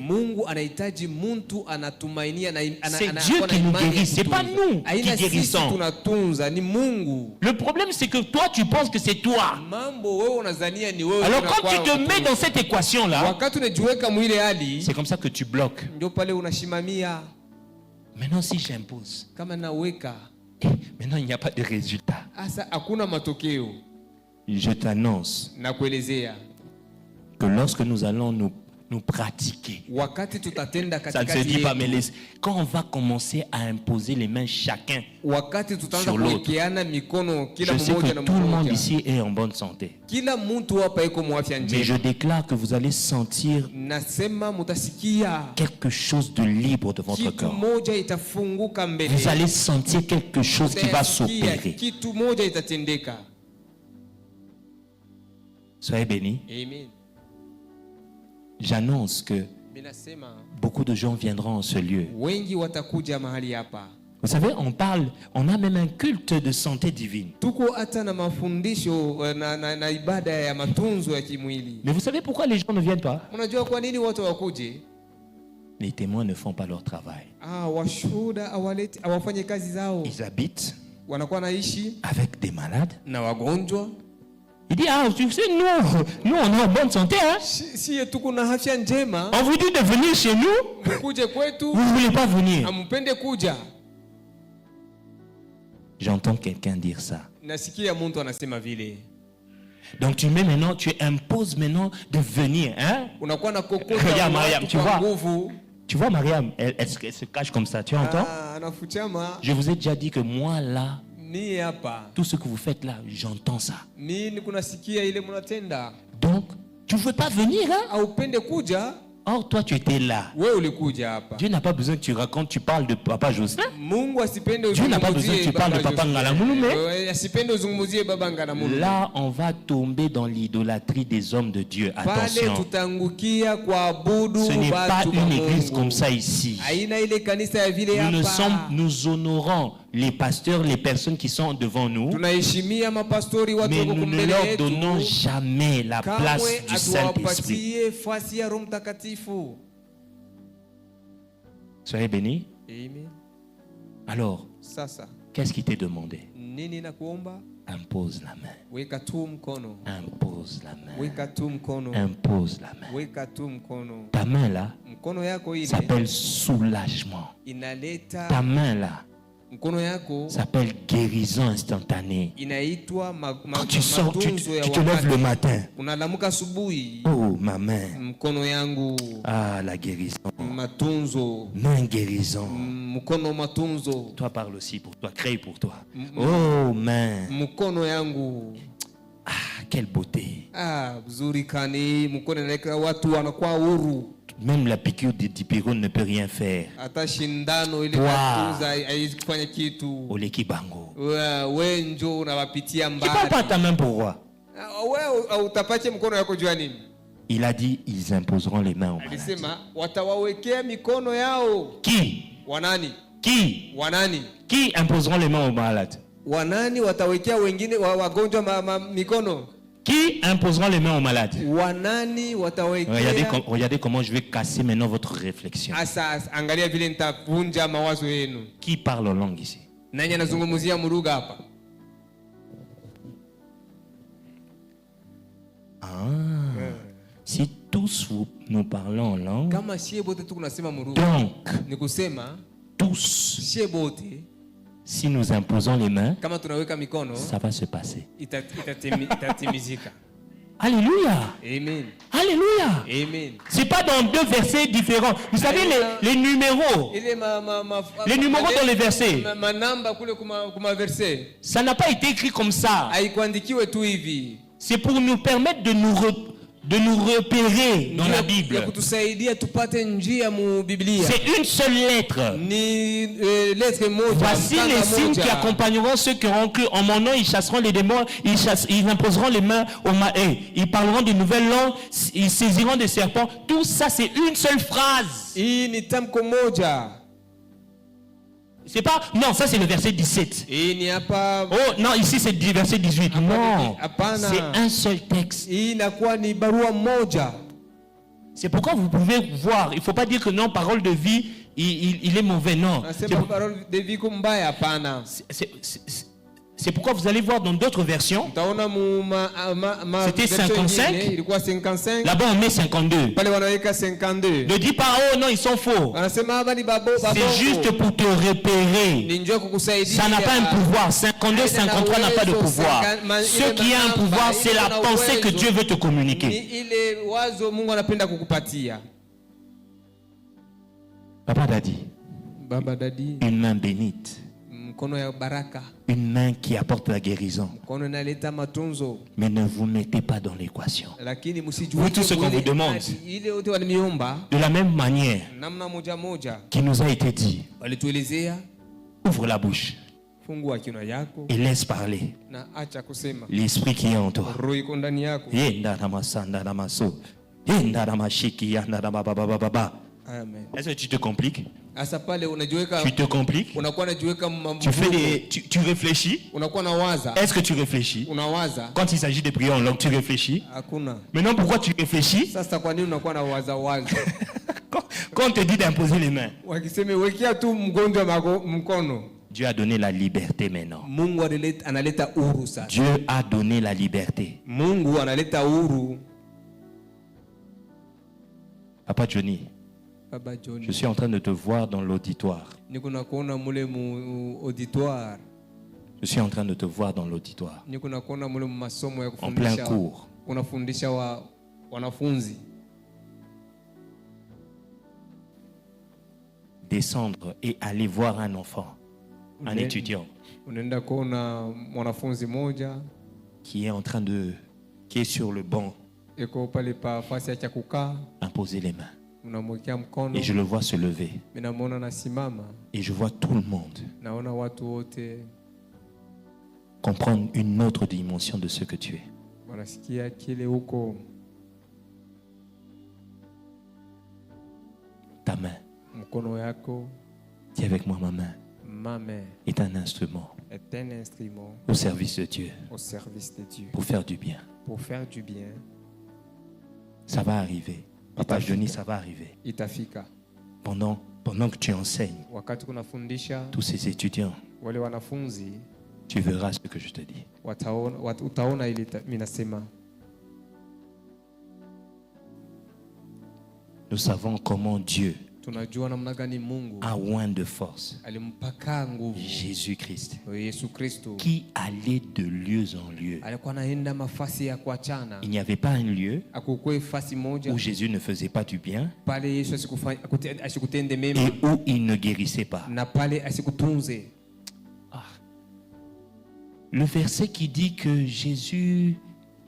Speaker 1: C'est Dieu qui nous guérit, ce n'est pas nous qui guérissons. Le problème, c'est que toi, tu penses que c'est toi. Alors quand tu te mets dans cette équation-là, c'est comme ça que tu bloques. Maintenant, si j'impose, maintenant, il n'y a pas de résultat. Je t'annonce que lorsque nous allons nous pratiquer, ça ne se dit pas, mais quand on va commencer à imposer les mains chacun sur l'autre, je sais que tout le monde ici est en bonne santé. Mais je déclare que vous allez sentir quelque chose de libre de votre corps. Vous allez sentir quelque chose qui va s'opérer. Soyez bénis. J'annonce que beaucoup de gens viendront en ce lieu. Vous savez, on a même un culte de santé divine. Mais vous savez pourquoi les gens ne viennent pas? Les témoins ne font pas leur travail. Ils habitent avec des malades. Il dit, tu sais, nous on est en bonne santé. Hein? On vous dit de venir chez nous, vous ne voulez pas venir. J'entends quelqu'un dire ça.
Speaker 2: Nasikia mtu anasema vile.
Speaker 1: Donc tu imposes maintenant de venir, hein?
Speaker 2: Unakuwa na kokota
Speaker 1: Regarde Mariam, tu vois.
Speaker 2: nguvu.
Speaker 1: Tu vois Mariam, elle se cache comme ça, tu entends?
Speaker 2: Anafuchama.
Speaker 1: Je vous ai déjà dit que moi là,
Speaker 2: Ni hapa.
Speaker 1: tout ce que vous faites là, j'entends ça.
Speaker 2: Mimi kunasikia ile mnatenda.
Speaker 1: Donc, tu ne veux pas venir, hein?
Speaker 2: Haupende kuja.
Speaker 1: Or, toi, tu étais là.
Speaker 2: Wewe ulikuja hapa.
Speaker 1: Dieu n'a pas besoin que tu racontes, tu parles de Papa Jocelyn.
Speaker 2: Mungu asipende
Speaker 1: Dieu n'a pas besoin que tu parles de Papa Ngalamounou.
Speaker 2: Asipende uzungumzie baba Ngalamounou.
Speaker 1: Là, on va tomber dans l'idolâtrie des hommes de Dieu. Attention.
Speaker 2: Pale tutangukia kuabudu
Speaker 1: Ce n'est pas
Speaker 2: watu wa
Speaker 1: une église
Speaker 2: Mungu.
Speaker 1: comme ça ici.
Speaker 2: Haina ile kanisa ya vile hapa.
Speaker 1: Nous honorons les pasteurs, les personnes qui sont devant nous,
Speaker 2: Tunaheshimia mapastori watu
Speaker 1: mais
Speaker 2: wako
Speaker 1: nous ne
Speaker 2: mbele
Speaker 1: leur
Speaker 2: yetu.
Speaker 1: donnons jamais la place
Speaker 2: Kamwe
Speaker 1: du Saint-Esprit.
Speaker 2: atuwapatie fasi ya Roho Mtakatifu.
Speaker 1: Soyez bénis.
Speaker 2: Amen.
Speaker 1: Alors,
Speaker 2: Sasa
Speaker 1: qu'est-ce qui t'est demandé?
Speaker 2: nini nakuomba?
Speaker 1: Impose la main.
Speaker 2: Weka tu mkono.
Speaker 1: Impose la main.
Speaker 2: Weka tu mkono.
Speaker 1: Impose la main.
Speaker 2: Weka tu mkono.
Speaker 1: Ta main là
Speaker 2: Mkono yako ile
Speaker 1: s'appelle soulagement.
Speaker 2: inaleta,
Speaker 1: Ta main là
Speaker 2: mkono yako
Speaker 1: s'appelle guérison instantanée.
Speaker 2: inaitwa
Speaker 1: Quand tu sors, tu
Speaker 2: matunzo ya
Speaker 1: te lèves le
Speaker 2: wakati.
Speaker 1: matin.
Speaker 2: Unalamuka asubuhi,
Speaker 1: Oh, ma main.
Speaker 2: mkono yangu
Speaker 1: Ah, la guérison.
Speaker 2: matunzo,
Speaker 1: Main guérison.
Speaker 2: mkono matunzo,
Speaker 1: Toi, parle aussi pour toi. Crée pour toi. Oh, main.
Speaker 2: mkono yangu.
Speaker 1: Ah, quelle beauté.
Speaker 2: Mzuri kani, mkono inaleta watu wanakuwa huru.
Speaker 1: Même la piqûre de dipyrone ne peut rien faire.
Speaker 2: Hata shindano ile
Speaker 1: Wow.
Speaker 2: matunza haiwezi kufanya kitu.
Speaker 1: Oleki bango.
Speaker 2: Wewe njoo unawapitia
Speaker 1: Tu parles pas
Speaker 2: mbali.
Speaker 1: ta main pourquoi?
Speaker 2: Wewe utapache mkono yako jua nini?
Speaker 1: Il a dit, ils imposeront les mains aux malades.
Speaker 2: Alisema watawawekea mikono yao.
Speaker 1: Qui?
Speaker 2: Wanani?
Speaker 1: Qui?
Speaker 2: Wanani?
Speaker 1: Qui imposeront les mains aux malades?
Speaker 2: Wanani watawekea wengine wagonjwa mikono?
Speaker 1: Qui imposeront les mains aux malades?
Speaker 2: Wanani watawekea?
Speaker 1: Regardez comment je vais casser maintenant votre réflexion.
Speaker 2: Asa angalia vile nitavunja mawazo yenu.
Speaker 1: Qui parle en langue ici?
Speaker 2: Nani anazungumzia mruga hapa?
Speaker 1: Si tous nous parlons en langue,
Speaker 2: Kama shie bote tu kunasema mruga.
Speaker 1: donc
Speaker 2: Ni kusema
Speaker 1: tous,
Speaker 2: shie bote
Speaker 1: si nous imposons les mains,
Speaker 2: kama tunaweka mikono
Speaker 1: ça va se passer.
Speaker 2: itatimizika.
Speaker 1: Alléluia!
Speaker 2: Amen.
Speaker 1: Alléluia!
Speaker 2: Amen.
Speaker 1: C'est pas dans deux versets différents. Vous savez les numéros,
Speaker 2: Ile
Speaker 1: les numéros dans les versets,
Speaker 2: manamba kule kuma verse
Speaker 1: ça n'a pas été écrit comme ça.
Speaker 2: haikuandikiwe tu hivi.
Speaker 1: C'est pour nous permettre de nous repérer dans la Bible.
Speaker 2: Ya kutusaidia tupate njia mu Biblia.
Speaker 1: C'est une seule lettre.
Speaker 2: Ni lettre moja.
Speaker 1: Voici les signes qui accompagneront ceux qui auront cru en mon nom. Ils chasseront les démons, ils imposeront les mains aux mains. Ils parleront de nouvelles langues, ils saisiront des serpents. Tout ça, c'est une seule phrase.
Speaker 2: Hii ni tamko moja.
Speaker 1: C'est pas, non, ça c'est le verset 17.
Speaker 2: Hii ni hapa.
Speaker 1: Oh, non, ici c'est le verset 18. Non,
Speaker 2: Hapana.
Speaker 1: c'est un seul texte.
Speaker 2: Hii inakuwa ni barua moja.
Speaker 1: C'est pourquoi vous pouvez voir, il ne faut pas dire que non, parole de vie, il est mauvais, non.
Speaker 2: Nasema parole de vie mbaya, hapana.
Speaker 1: C'est pourquoi vous allez voir dans d'autres versions.
Speaker 2: Utaona
Speaker 1: C'était 55.
Speaker 2: Ilikuwa 55.
Speaker 1: Là-bas on met 52.
Speaker 2: Pale wanaweka 52.
Speaker 1: Ne dis pas, oh non, ils sont faux.
Speaker 2: Wanasema hapa ni babo.
Speaker 1: C'est juste pour te repérer.
Speaker 2: Ni njoo kukusaidia.
Speaker 1: Ça n'a pas un pouvoir. 52, 53 n'a pas de pouvoir. Ce qui a un pouvoir, c'est la pensée que Dieu veut te communiquer.
Speaker 2: Ni ile wazo Mungu anapenda kukupatia.
Speaker 1: Papa Daddy.
Speaker 2: Baba Daddy.
Speaker 1: Une main bénite.
Speaker 2: Mkono ya baraka.
Speaker 1: Une main qui apporte la guérison.
Speaker 2: Mkono inaleta matunzo.
Speaker 1: Mais ne vous mettez pas dans l'équation.
Speaker 2: Lakini msijue
Speaker 1: Oui, tout ce qu'on vous demande.
Speaker 2: ile yote walimiomba.
Speaker 1: De la même manière
Speaker 2: Namna moja moja.
Speaker 1: qui nous a été dit.
Speaker 2: Walituelezea.
Speaker 1: Ouvre la bouche.
Speaker 2: Fungua kinywa yako.
Speaker 1: Et laisse parler.
Speaker 2: Na acha kusema.
Speaker 1: L'esprit qui est en toi.
Speaker 2: Roho iko ndani yako. Amen.
Speaker 1: Est-ce que tu te compliques?
Speaker 2: Asa pale unajiweka.
Speaker 1: Tu te compliques?
Speaker 2: Unakuwa unajiweka
Speaker 1: Tu fais tu réfléchis?
Speaker 2: Unakuwa nawaza.
Speaker 1: Est-ce que tu réfléchis?
Speaker 2: Unawaza.
Speaker 1: Quand il s'agit de prier en langue, tu réfléchis?
Speaker 2: Hakuna.
Speaker 1: Maintenant, pourquoi tu réfléchis?
Speaker 2: Sasa kwa nini unakuwa na waza wazo?
Speaker 1: Quand on te dit d'imposer les mains,
Speaker 2: Wakisema wekea tu mgonjwa mkono.
Speaker 1: Dieu a donné la liberté maintenant.
Speaker 2: Mungu analeta uhuru sasa.
Speaker 1: Dieu a donné la liberté.
Speaker 2: Mungu analeta uhuru.
Speaker 1: Papa Johnny,
Speaker 2: Baba Johnny.
Speaker 1: je suis en train de te voir dans l'auditoire.
Speaker 2: Niko nakuona mule mu auditoire.
Speaker 1: Je suis en train de te voir dans l'auditoire,
Speaker 2: niko nakuona mule masomo ya
Speaker 1: en plein
Speaker 2: kufundisha,
Speaker 1: cours.
Speaker 2: unafundisha wanafunzi.
Speaker 1: Descendre et aller voir un enfant, un
Speaker 2: Unaenda-
Speaker 1: étudiant
Speaker 2: Unaenda kuona mwanafunzi moja
Speaker 1: qui est sur le banc,
Speaker 2: iko pale pa fasi ya kukaa,
Speaker 1: imposer les mains.
Speaker 2: unamwekea mkono,
Speaker 1: Et je le vois se lever.
Speaker 2: mimi namuona nasimama,
Speaker 1: Et je vois tout le monde
Speaker 2: naona watu wote
Speaker 1: comprendre une autre dimension de ce que tu es.
Speaker 2: wanasikia kile huko.
Speaker 1: Ta main,
Speaker 2: Mkono yako,
Speaker 1: dis avec moi, ma main
Speaker 2: ma main
Speaker 1: est un instrument
Speaker 2: est un instrument
Speaker 1: au service de Dieu
Speaker 2: au service de Dieu
Speaker 1: pour faire du bien.
Speaker 2: pour faire du bien.
Speaker 1: Ça va arriver. Papa Johnny, ça va arriver.
Speaker 2: Itafika
Speaker 1: Pendant que tu enseignes
Speaker 2: wakati kunafundisha
Speaker 1: tous ces étudiants,
Speaker 2: wale wanafunzi,
Speaker 1: tu verras ce que je te dis.
Speaker 2: utaona ile mimi nasema.
Speaker 1: Nous savons comment Dieu
Speaker 2: Tunajua namna gani Mungu
Speaker 1: a oint de force
Speaker 2: alimpaka nguvu
Speaker 1: Jésus-Christ,
Speaker 2: Yesu Kristo,
Speaker 1: qui allait de lieu en lieu.
Speaker 2: alikuwa anaenda mafasi ya kuachana.
Speaker 1: Il n'y avait pas un lieu
Speaker 2: Akukwe fasi moja
Speaker 1: où Jésus ne faisait pas du bien
Speaker 2: pale Yesu asikutende mema
Speaker 1: et où il ne guérissait pas.
Speaker 2: na pale asikutunze.
Speaker 1: Le verset qui dit que Jésus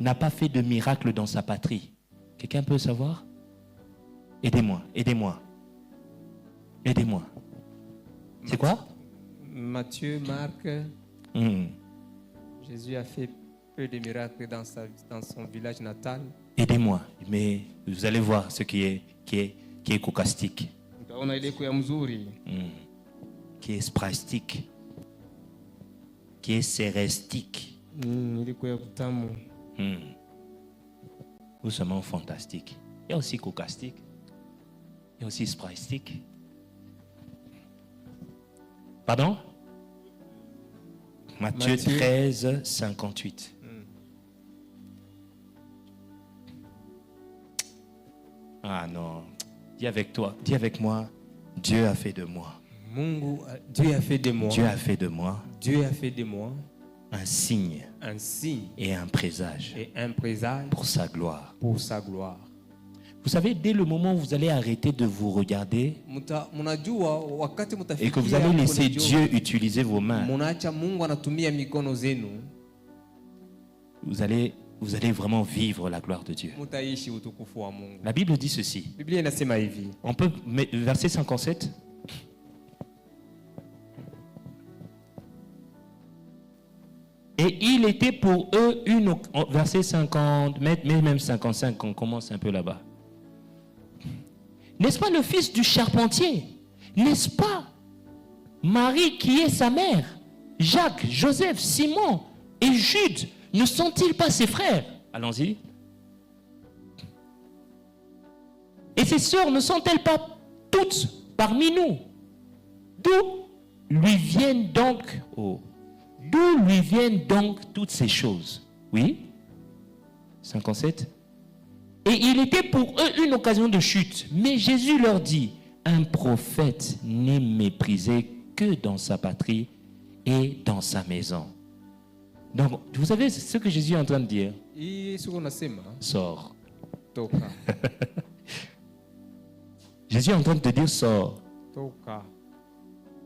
Speaker 1: n'a pas fait de miracle dans sa patrie. Quelqu'un peut savoir? Aidez-moi, aidez-moi. Aidez-moi. C'est quoi?
Speaker 2: Matthieu, Marc,
Speaker 1: Hmm.
Speaker 2: Jésus a fait peu de miracles dans son village natal.
Speaker 1: Aidez-moi. Mais vous allez voir ce qui est cocastique,
Speaker 2: Utaona ile kwa mzuri,
Speaker 1: qui est sprastique, qui est sérestique,
Speaker 2: ile kwa kutamu.
Speaker 1: ou seulement fantastique. Il y a aussi cocastique. Il y a aussi sprastique. Pardon? Matthieu 13, 58. Ah non. Dis avec toi, dis avec moi, Dieu a fait de moi.
Speaker 2: Mungu, Dieu a fait de moi.
Speaker 1: Dieu a fait de moi
Speaker 2: Dieu a fait de moi
Speaker 1: un signe
Speaker 2: un signe
Speaker 1: et un présage
Speaker 2: et un présage
Speaker 1: pour sa gloire.
Speaker 2: pour sa gloire.
Speaker 1: Vous savez, dès le moment où vous allez arrêter de vous regarder
Speaker 2: Munajua wakati
Speaker 1: et que vous allez laisser Dieu utiliser vos mains,
Speaker 2: munaacha Mungu anatumia mikono zenu,
Speaker 1: vous allez vraiment vivre la gloire de Dieu.
Speaker 2: mutaishi utukufu wa Mungu.
Speaker 1: La Bible dit ceci.
Speaker 2: Biblia inasema hivi.
Speaker 1: On peut mettre verset 57. Et il était pour eux verset 50, mais même 55, on commence un peu là-bas. N'est-ce pas le fils du charpentier? N'est-ce pas Marie qui est sa mère? Jacques, Joseph, Simon et Jude, ne sont-ils pas ses frères? Allons-y. Et ses sœurs ne sont-elles pas toutes parmi nous? D'où lui viennent donc toutes ces choses? Oui. 57. Et il était pour eux une occasion de chute. Mais Jésus leur dit, un prophète n'est méprisé que dans sa patrie et dans sa maison. Donc, vous savez ce que Jésus est en train de dire? Sors.
Speaker 2: Toka.
Speaker 1: Jésus est en train de te dire, sors.
Speaker 2: Toka.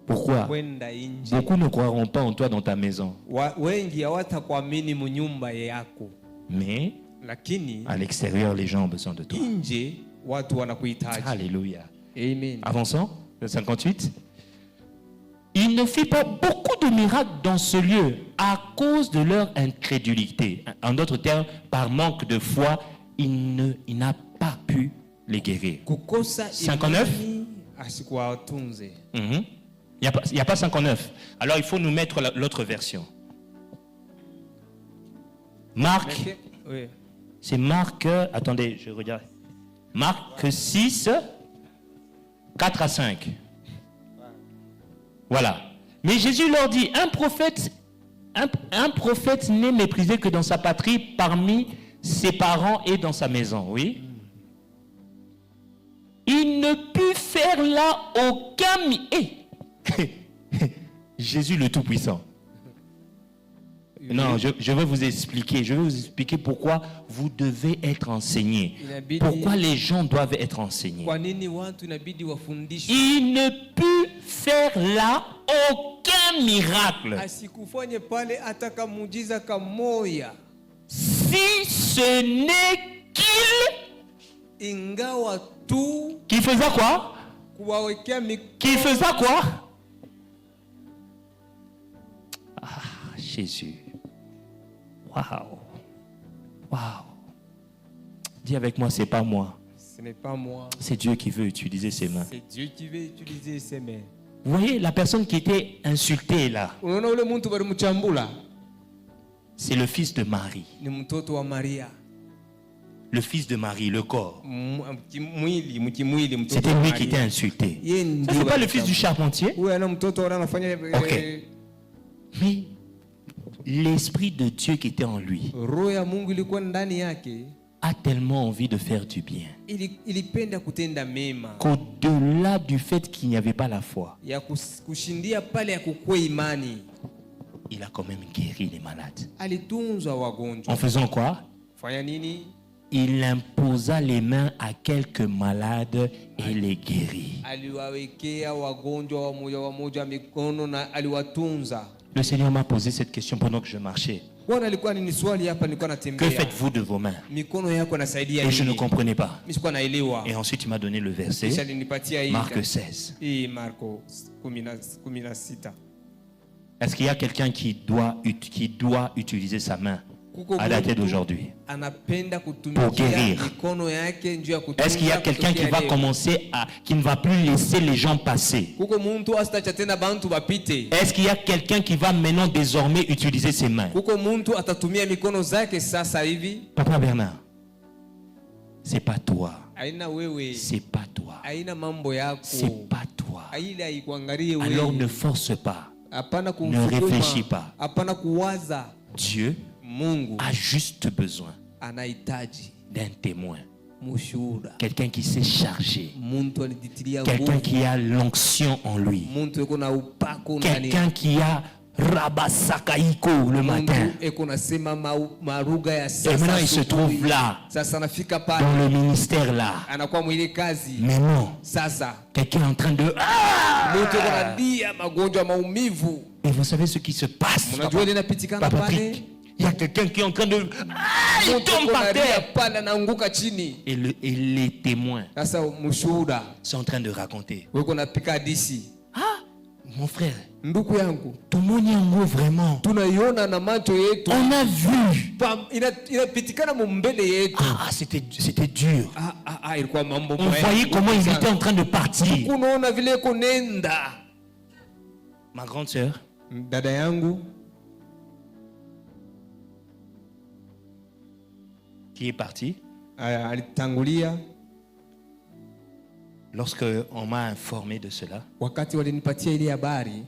Speaker 1: Pourquoi?
Speaker 2: Kwenda nje.
Speaker 1: Beaucoup ne croiront pas en toi dans ta maison.
Speaker 2: Wengi hawatakuamini munyumba yako.
Speaker 1: Mais
Speaker 2: Lakini
Speaker 1: à l'extérieur, les gens ont besoin de toi.
Speaker 2: nje watu wanakuhitaji.
Speaker 1: Alléluia.
Speaker 2: Amen.
Speaker 1: Avançons, le 58. Il ne fit pas beaucoup de miracles dans ce lieu à cause de leur incrédulité. En d'autres termes, par manque de foi, il n'a pas pu les guérir.
Speaker 2: Kukosa
Speaker 1: 59.
Speaker 2: imani asikuwatunze.
Speaker 1: Il n'y a pas 59. Alors il faut nous mettre l'autre version. Marc,
Speaker 2: Oui.
Speaker 1: c'est Marc, attendez, je regarde. Marc 6, 4 à 5. Voilà. Mais Jésus leur dit, un prophète n'est méprisé que dans sa patrie, parmi ses parents et dans sa maison. Oui. Il ne put faire là aucun Jésus le Tout-Puissant. Non, je vais vous expliquer. Je vais vous expliquer pourquoi vous devez être enseigné. Pourquoi les gens doivent être enseignés.
Speaker 2: Kwa nini watu inabidi wafundishwe?
Speaker 1: Il ne peut faire là aucun miracle
Speaker 2: Asikufanye pale hata kama muujiza kamoya.
Speaker 1: si ce n'est qu'il
Speaker 2: Ingawa tu
Speaker 1: qui faisait quoi?
Speaker 2: kuwawekea
Speaker 1: Qui faisait quoi? Ah, Jésus. Waouh. Waouh. Dis avec moi, c'est pas moi.
Speaker 2: Ce n'est pas moi.
Speaker 1: C'est Dieu qui veut utiliser ses mains.
Speaker 2: C'est Dieu qui veut utiliser ses mains.
Speaker 1: Vous voyez, la personne qui était insultée là,
Speaker 2: Unaona ule mtu balimchambula
Speaker 1: c'est le fils de Marie.
Speaker 2: ni mtoto wa Maria.
Speaker 1: Le fils de Marie, le corps.
Speaker 2: Mkimwili mtoto
Speaker 1: C'était
Speaker 2: wa
Speaker 1: lui
Speaker 2: Maria.
Speaker 1: qui était insulté.
Speaker 2: Yeye
Speaker 1: Ce
Speaker 2: ndiye
Speaker 1: n'est pas le fils du charpentier.
Speaker 2: Huyu ana mtoto wala anafanya
Speaker 1: Ok. Mais l'Esprit de Dieu qui était en lui
Speaker 2: roho ya Mungu ilikuwa ndani yake,
Speaker 1: a tellement envie de faire du bien
Speaker 2: ilipenda kutenda mema,
Speaker 1: qu'au-delà du fait qu'il n'y avait pas la foi,
Speaker 2: ya kushindia pale ya kukua imani,
Speaker 1: il a quand même guéri les malades.
Speaker 2: alitunza wagonjwa.
Speaker 1: En faisant quoi?
Speaker 2: Fanya nini?
Speaker 1: Il imposa les mains à quelques malades et les guérit.
Speaker 2: Aliwawekea wagonjwa wamoja mikono na aliwatunza.
Speaker 1: Le Seigneur m'a posé cette question pendant que je marchais.
Speaker 2: Bwana alikuwa ni swali hapa, nilikuwa
Speaker 1: Que
Speaker 2: natembea.
Speaker 1: faites-vous de vos mains?
Speaker 2: Mikono yako nasaidia
Speaker 1: Et je ne
Speaker 2: nini?
Speaker 1: comprenais pas.
Speaker 2: Mimi sikuwa naelewa.
Speaker 1: Et ensuite, il m'a donné le
Speaker 2: Kisha
Speaker 1: verset,
Speaker 2: alinipatia hii.
Speaker 1: Marc 16.
Speaker 2: Hii Marko 16.
Speaker 1: Est-ce qu'il y a quelqu'un qui doit utiliser sa main
Speaker 2: Kuko
Speaker 1: à la
Speaker 2: mtu
Speaker 1: tête d'aujourd'hui?
Speaker 2: anapenda
Speaker 1: Pour
Speaker 2: kutumikia
Speaker 1: guérir.
Speaker 2: mikono yake njoo ya kutunza.
Speaker 1: Est-ce qu'il y a quelqu'un qui va commencer qui ne va plus laisser les gens passer?
Speaker 2: Kuko muntu asitacha tena bantu bapite.
Speaker 1: Est-ce qu'il y a quelqu'un qui va maintenant désormais utiliser ses mains?
Speaker 2: Kuko muntu atatumia mikono zake sasa hivi.
Speaker 1: Papa Bernard, c'est pas toi.
Speaker 2: Haina wewe.
Speaker 1: C'est pas toi.
Speaker 2: Haina mambo yako.
Speaker 1: C'est pas toi.
Speaker 2: Ile haikuangalie wewe.
Speaker 1: Alors ne force pas.
Speaker 2: Hapana
Speaker 1: Ne réfléchis pas.
Speaker 2: Hapana kuwaza.
Speaker 1: Dieu
Speaker 2: Mungu
Speaker 1: a juste besoin
Speaker 2: anahitaji
Speaker 1: d'un témoin.
Speaker 2: mushuhuda.
Speaker 1: Quelqu'un qui s'est chargé.
Speaker 2: Muntu alijitilia
Speaker 1: Quelqu'un
Speaker 2: nguvu.
Speaker 1: qui a l'onction en lui.
Speaker 2: Muntu yuko na upako ndani.
Speaker 1: Quelqu'un qui a Rabasakaiko le matin.
Speaker 2: Muntu yuko nasema maruga ya sasa.
Speaker 1: Et maintenant il se trouve là,
Speaker 2: Sasa anafika pale.
Speaker 1: dans le ministère là.
Speaker 2: Anakuwa mwile kazi.
Speaker 1: Mais non,
Speaker 2: Sasa
Speaker 1: quelqu'un est en train de...
Speaker 2: muntu yuko analia magonjwa maumivu.
Speaker 1: Et vous savez ce qui se passe?
Speaker 2: Mnajua ile inapitikana
Speaker 1: Papa
Speaker 2: pale.
Speaker 1: Patrick, il y a quelqu'un qui est en train de... il
Speaker 2: Muntu
Speaker 1: tombe
Speaker 2: yuko
Speaker 1: par
Speaker 2: analia
Speaker 1: terre.
Speaker 2: pale anaanguka chini.
Speaker 1: Et les témoins
Speaker 2: Sasa mshuhuda
Speaker 1: sont en train de raconter.
Speaker 2: wewe unapika hadisi.
Speaker 1: Ah, mon frère,
Speaker 2: Ndugu yangu,
Speaker 1: tout le monde est en haut vraiment.
Speaker 2: tunaiona na macho yetu.
Speaker 1: On a vu.
Speaker 2: Inapitikana mbele yetu.
Speaker 1: Ah, c'était dur.
Speaker 2: Ilikuwa mambo
Speaker 1: On voyait comment il était en train de partir.
Speaker 2: Unaona vile kunenda.
Speaker 1: Ma grande sœur,
Speaker 2: Dada yangu
Speaker 1: qui est partie,
Speaker 2: alitangulia.
Speaker 1: lorsque on m'a informé de cela,
Speaker 2: Wakati walinipatia ile habari,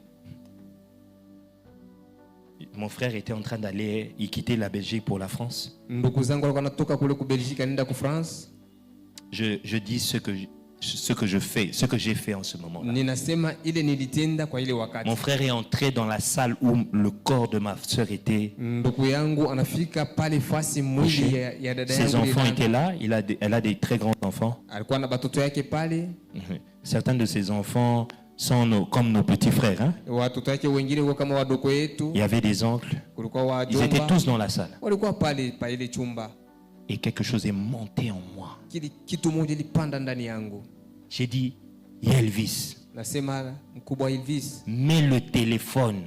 Speaker 1: mon frère était en train d'aller y quitter la Belgique pour la France.
Speaker 2: ndugu zangu walikuwa natoka kule ku Belgique anaenda ku France.
Speaker 1: Je dis ce que j'ai fait en ce moment-là.
Speaker 2: Ninasema ile nilitenda kwa ile wakati.
Speaker 1: Mon frère est entré dans la salle où le corps de ma sœur était.
Speaker 2: Ndugu yangu anafika pale fasi mwili ya dada yangu.
Speaker 1: Ses enfants étaient là. Elle a des très grands enfants.
Speaker 2: Alikuwa na batoto yake pale.
Speaker 1: Certains de ses enfants sont comme nos petits frères. Hein?
Speaker 2: Watoto yake wengine wako kama wadogo yetu.
Speaker 1: Il y avait des oncles.
Speaker 2: Kulikuwa wajomba.
Speaker 1: Ils étaient tous dans la salle.
Speaker 2: Walikuwa pale pa ile chumba.
Speaker 1: Et quelque chose est monté en moi.
Speaker 2: Kitu moja ilipanda ndani yangu.
Speaker 1: J'ai dit, Elvis,
Speaker 2: Nasema mkubwa Elvis,
Speaker 1: mets le téléphone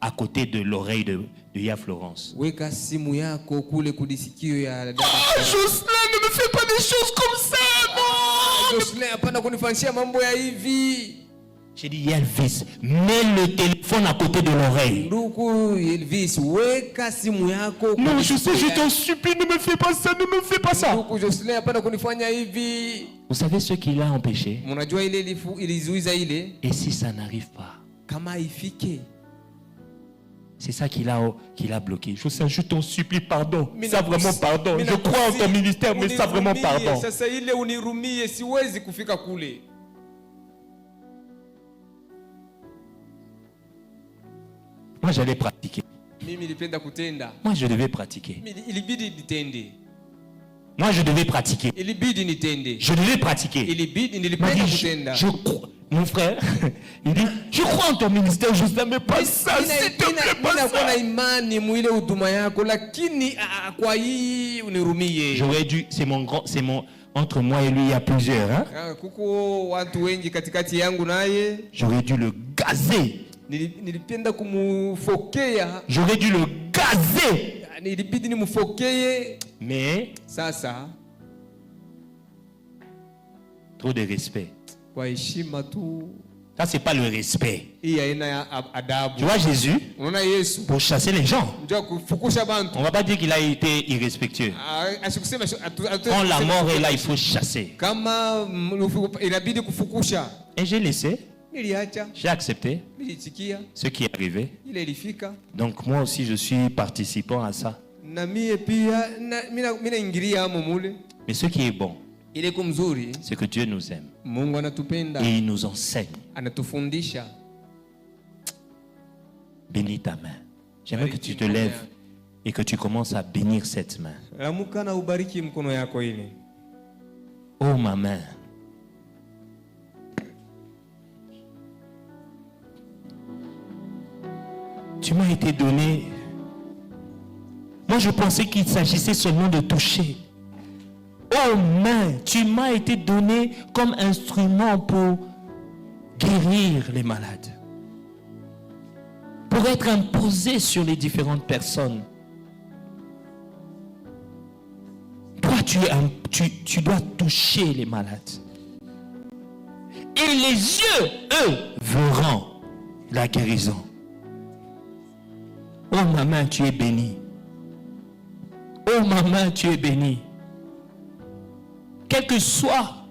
Speaker 1: à côté de l'oreille de Ya Florence.
Speaker 2: weka simu yako kule kudisikio ya dada.
Speaker 1: Jocelyn, ne me fais pas des choses comme ça, non!
Speaker 2: Jocelyn, hapana kunifanyia mambo ya hivi.
Speaker 1: J'ai dit, Elvis, mets le téléphone à côté de l'oreille.
Speaker 2: Ndugu Elvis, weka simu yako.
Speaker 1: Non, je sais, je t'en supplie, ne me fais pas ça, ne me fais pas ça.
Speaker 2: Ndugu Jocelyn, hapana kunifanya hivi.
Speaker 1: Vous savez ce qui l'a empêché?
Speaker 2: Mnajua ile ilizuiza ile.
Speaker 1: Et si ça n'arrive pas?
Speaker 2: Kama ifike.
Speaker 1: C'est ça qui l'a bloqué. Je t'en supplie, pardon. Ça
Speaker 2: Mina
Speaker 1: vraiment pardon. Je crois en ton ministère, mais ça vraiment pardon.
Speaker 2: Sasa ile unirumie, siwezi kufika kule.
Speaker 1: Moi, j'allais pratiquer.
Speaker 2: Mimi nilipenda kutenda.
Speaker 1: Moi, je devais pratiquer.
Speaker 2: Ilibidi nitende.
Speaker 1: Moi, je devais pratiquer.
Speaker 2: Ilibidi nitende.
Speaker 1: Je devais pratiquer.
Speaker 2: Ilibidi nilipenda kutenda.
Speaker 1: Je crois. Mon frère, il dit, je crois en ton ministère, Jocelyn, mais pas ça, s'il te plaît, pas ça. J'aurais dû, c'est mon, entre moi et lui, il y a plusieurs. Hein? J'aurais dû le gazer. J'aurais dû le gazer. Mais, trop de respect. Ça, c'est pas le respect. Tu vois Jésus, pour chasser les gens. On va pas dire qu'il a été irrespectueux. Quand la mort est là, il faut chasser. Et j'ai laissé. J'ai accepté ce qui est arrivé. Donc moi aussi, je suis participant à ça. Mais ce qui est bon, c'est que Dieu nous aime. Et il nous enseigne. Bénis ta main. J'aimerais que tu te lèves et que tu commences à bénir cette main. Oh ma main. Tu m'as été donné. Moi je pensais qu'il s'agissait seulement de toucher. Oh main, tu m'as été donné comme instrument pour guérir les malades. Pour être imposé sur les différentes personnes. Toi, tu dois toucher les malades. Et les yeux, eux, verront la guérison. Oh ma main, tu es bénie. Oh ma main, tu es bénie. Quel que soit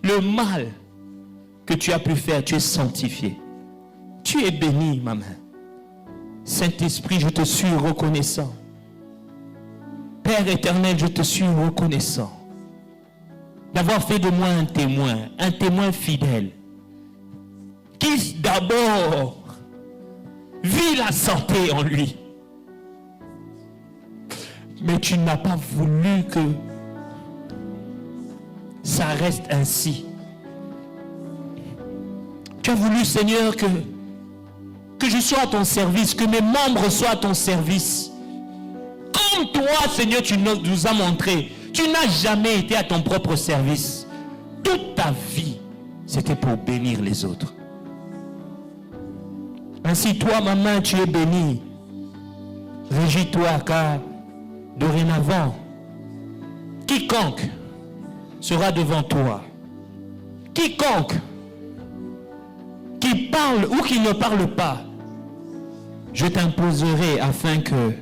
Speaker 1: le mal que tu as pu faire, tu es sanctifié. Tu es béni, ma main. Saint-Esprit, je te suis reconnaissant. Père éternel, je te suis reconnaissant d'avoir fait de moi un témoin fidèle, qui d'abord vit la santé en lui. Mais tu n'as pas voulu que ça reste ainsi. Tu as voulu, Seigneur, que je sois à ton service, que mes membres soient à ton service. Comme toi, Seigneur, tu nous as montré. Tu n'as jamais été à ton propre service. Toute ta vie, c'était pour bénir les autres. Ainsi, toi, ma main, tu es bénie. Régis-toi, car dorénavant, quiconque sera devant toi. Quiconque qui parle ou qui ne parle pas, je t'imposerai afin que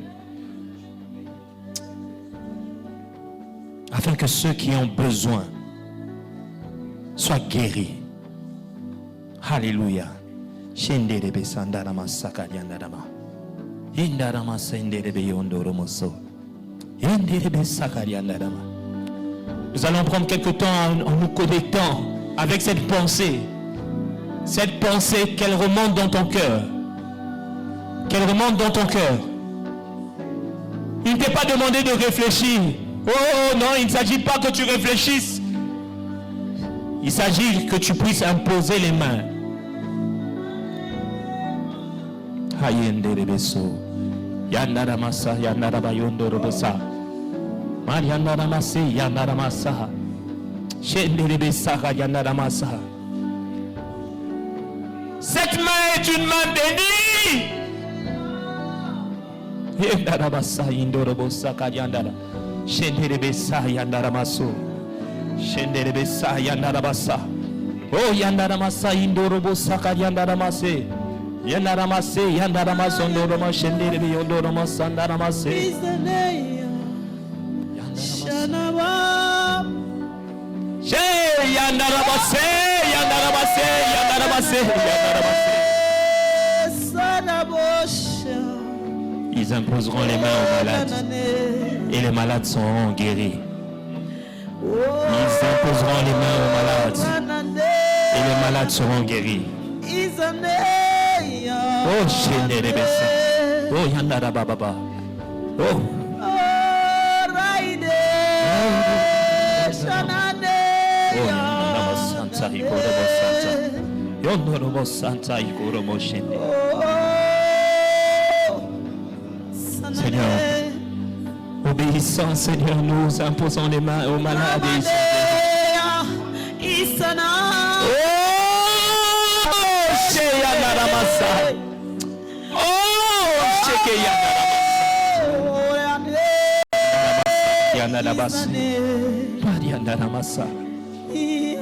Speaker 1: ceux qui ont besoin soient guéris. Alléluia. Nous allons prendre quelque temps en nous connectant avec cette pensée. Cette pensée, qu'elle remonte dans ton cœur. Qu'elle remonte dans ton cœur. Il ne t'est pas demandé de réfléchir. Oh non, il ne s'agit pas que tu réfléchisses. Il s'agit que tu puisses imposer les mains. Yandaramasa, Yandarabayondorobosa. Mariandaramase, Yandaramasa. Shenderebesaka, Yandaramasa. Cette main est une main bénie. Yandaramasa, Yindorobosaka, Yandara. Shenderebesa, Yandaramaso. Shenderebesa, Yandarabasa. Oh, Yandaramasa, Yindorobosaka, Yandaramase. Yandaramase, Yandaramaso, Ndoroma, Shenderebe, Yondoroma, Sandaramase. Yandaramase, Yandaramase, Yandaramase, Yandaramase. Ils imposeront les mains aux malades et les malades seront guéris. Ils imposeront les mains aux malades et les malades seront guéris. Oh, Oh, yandara baba. Oh.
Speaker 3: Raide Shanane.
Speaker 1: Oh, yandara santa ikorobo santa. Yondorobo santa ikorobo shende. Seigneur, obéissant, Seigneur, nous imposons les mains aux malades et ils sont guéris. Oh, Sheyandaramasa. Oh, Sheyandaramasa. Yandarabasa. Yandaramasa.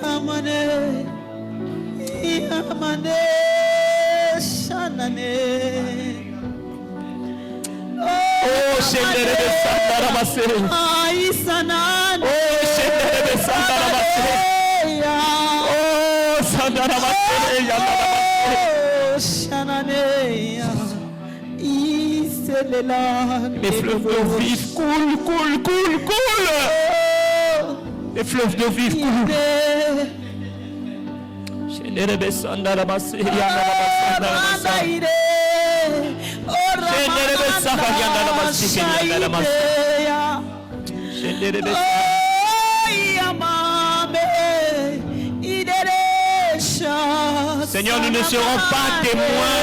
Speaker 3: Amane. Shanane.
Speaker 1: Oh, Shendere Sandaramase.
Speaker 3: Aisanane.
Speaker 1: Oh, Shendere Sandaramase. Oh, Sandaramase. Yandaramase.
Speaker 3: Shanane. Iselela.
Speaker 1: Les fleuves d'eau vive coulent. Les fleuves d'eau vive coulent. Shendere Sandaramase. Yandaramasa. Seigneur, nous ne serons pas témoins